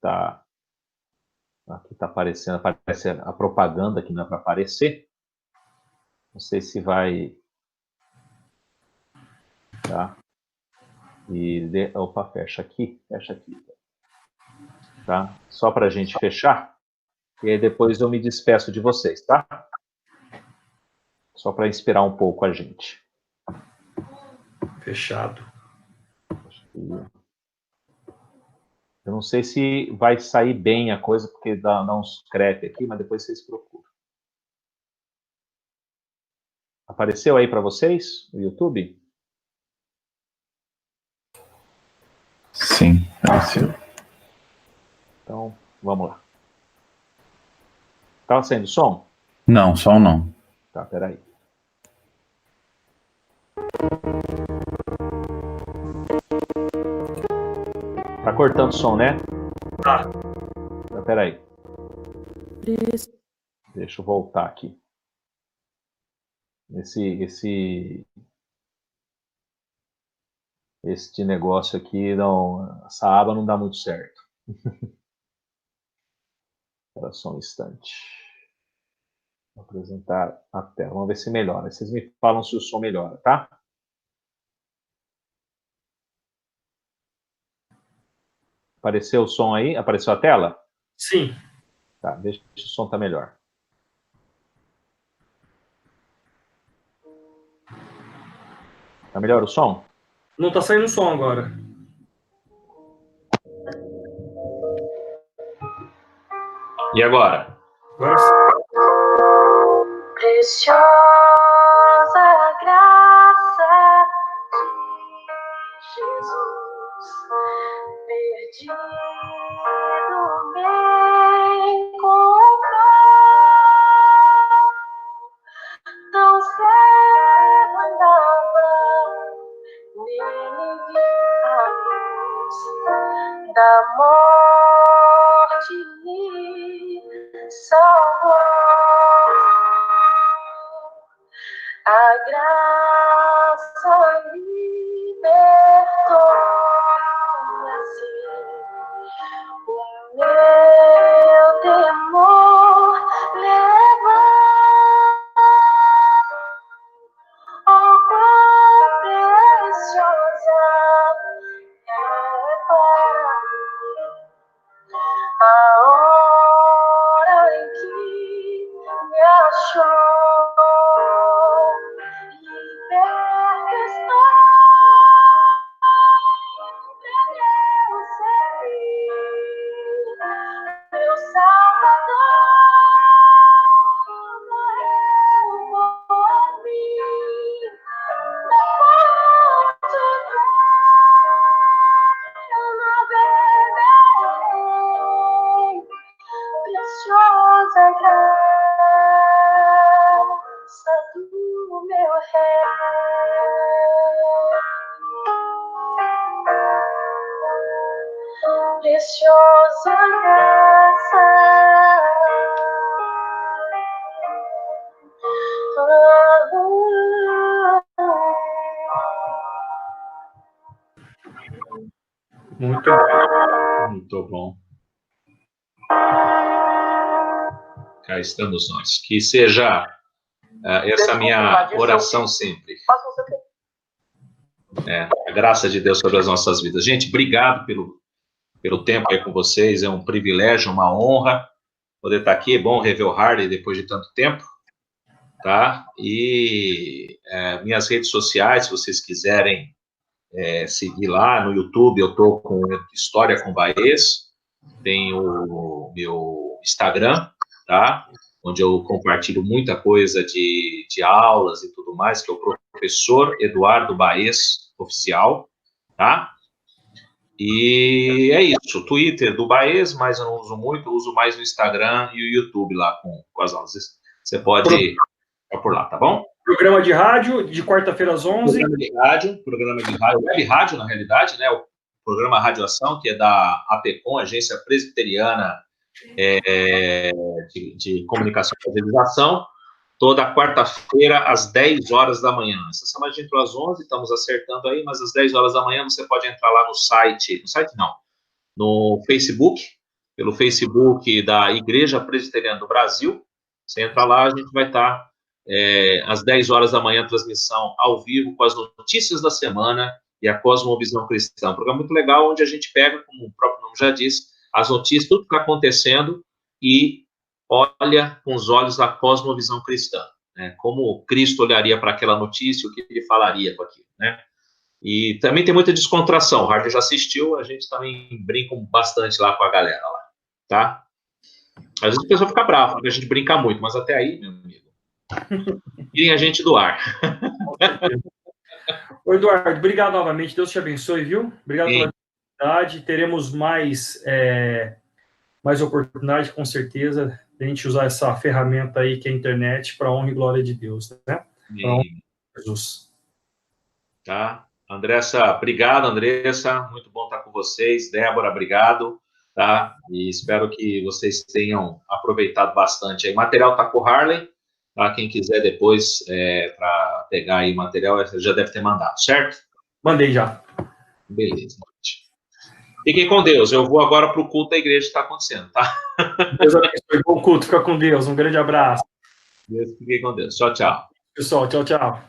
aqui está aparecendo, aparece a propaganda aqui, não é para aparecer. Não sei se vai... Tá? Opa, fecha aqui. Tá? Só para a gente fechar. E aí depois eu me despeço de vocês, tá? Só para inspirar um pouco a gente. Fechado. Eu não sei se vai sair bem a coisa, porque dá uns crepe aqui, mas depois vocês procuram. Apareceu aí para vocês no YouTube? Sim, apareceu. Então, vamos lá. Estava saindo som? Não, som não. Tá, peraí. Tá cortando o som, né? Tá. Então, peraí. Deixa eu voltar aqui. Este negócio aqui, não, essa aba não dá muito certo. Espera só um instante. Vou apresentar a tela. Vamos ver se melhora. Vocês me falam se o som melhora, tá? Apareceu o som aí? Apareceu a tela? Sim. Tá, deixa o som tá melhor. Tá melhor o som? Não tá saindo som agora. E agora? Agora sim. Preciosa graça de Jesus, perdido me encontrou, tão cego andava, nele vi a luz da morte me salvou. A graça libertou-me assim, o meu temor levou. Oh, quão preciosa é para mim preciosa graça. Muito bom. Muito bom. Cá estamos nós. Que seja essa minha oração sempre. A graça de Deus sobre as nossas vidas. Gente, obrigado pelo tempo aí com vocês. É um privilégio, uma honra poder estar aqui. É bom rever o Harley depois de tanto tempo. Tá? E minhas redes sociais, se vocês quiserem seguir lá no YouTube, eu estou com História com Baez. Tem o meu Instagram, tá? Onde eu compartilho muita coisa de aulas e tudo mais, que é o Professor Eduardo Baez Oficial, tá? E é isso, o Twitter do Baez, mas eu não uso muito, eu uso mais o Instagram e o YouTube lá com as aulas. Você pode ficar por lá, tá bom? Programa de rádio, de quarta-feira às 11. Programa de rádio, web rádio, na realidade, né? O programa Rádio Ação, que é da APECOM, Agência Presbiteriana de Comunicação e Evangelização, toda quarta-feira, às 10 horas da manhã. Essa semana a gente entrou às 11, estamos acertando aí, mas às 10 horas da manhã você pode entrar lá no Facebook, pelo Facebook da Igreja Presbiteriana do Brasil. Você entra lá, a gente vai estar às 10 horas da manhã, transmissão ao vivo com as notícias da semana e a Cosmovisão Cristã. Um programa muito legal, onde a gente pega, como o próprio nome já diz, as notícias, tudo que está acontecendo e olha com os olhos da Cosmovisão Cristã, né? Como Cristo olharia para aquela notícia, o que ele falaria com aquilo, né? E também tem muita descontração. O Hardy já assistiu, a gente também brinca bastante lá com a galera lá, tá? Às vezes a pessoa fica brava, porque a gente brinca muito, mas até aí, meu amigo, tirem a gente do ar. Ô, Eduardo, obrigado novamente. Deus te abençoe, viu? Obrigado pela oportunidade. Teremos mais oportunidade, com certeza, de a gente usar essa ferramenta aí, que é a internet, para a honra e glória de Deus, né? Para a honra de Jesus. Tá? Andressa, obrigado, Andressa. Muito bom estar com vocês. Débora, obrigado. Tá? E espero que vocês tenham aproveitado bastante. Aí, o material está com o Harley. Tá? Quem quiser depois para pegar aí o material, já deve ter mandado, certo? Mandei já. Beleza, gente. Fiquem com Deus. Eu vou agora para o culto da igreja que está acontecendo, tá? Deus abençoe. Bom culto. Fica com Deus. Um grande abraço. Fiquem com Deus. Tchau, tchau. Pessoal, tchau, tchau.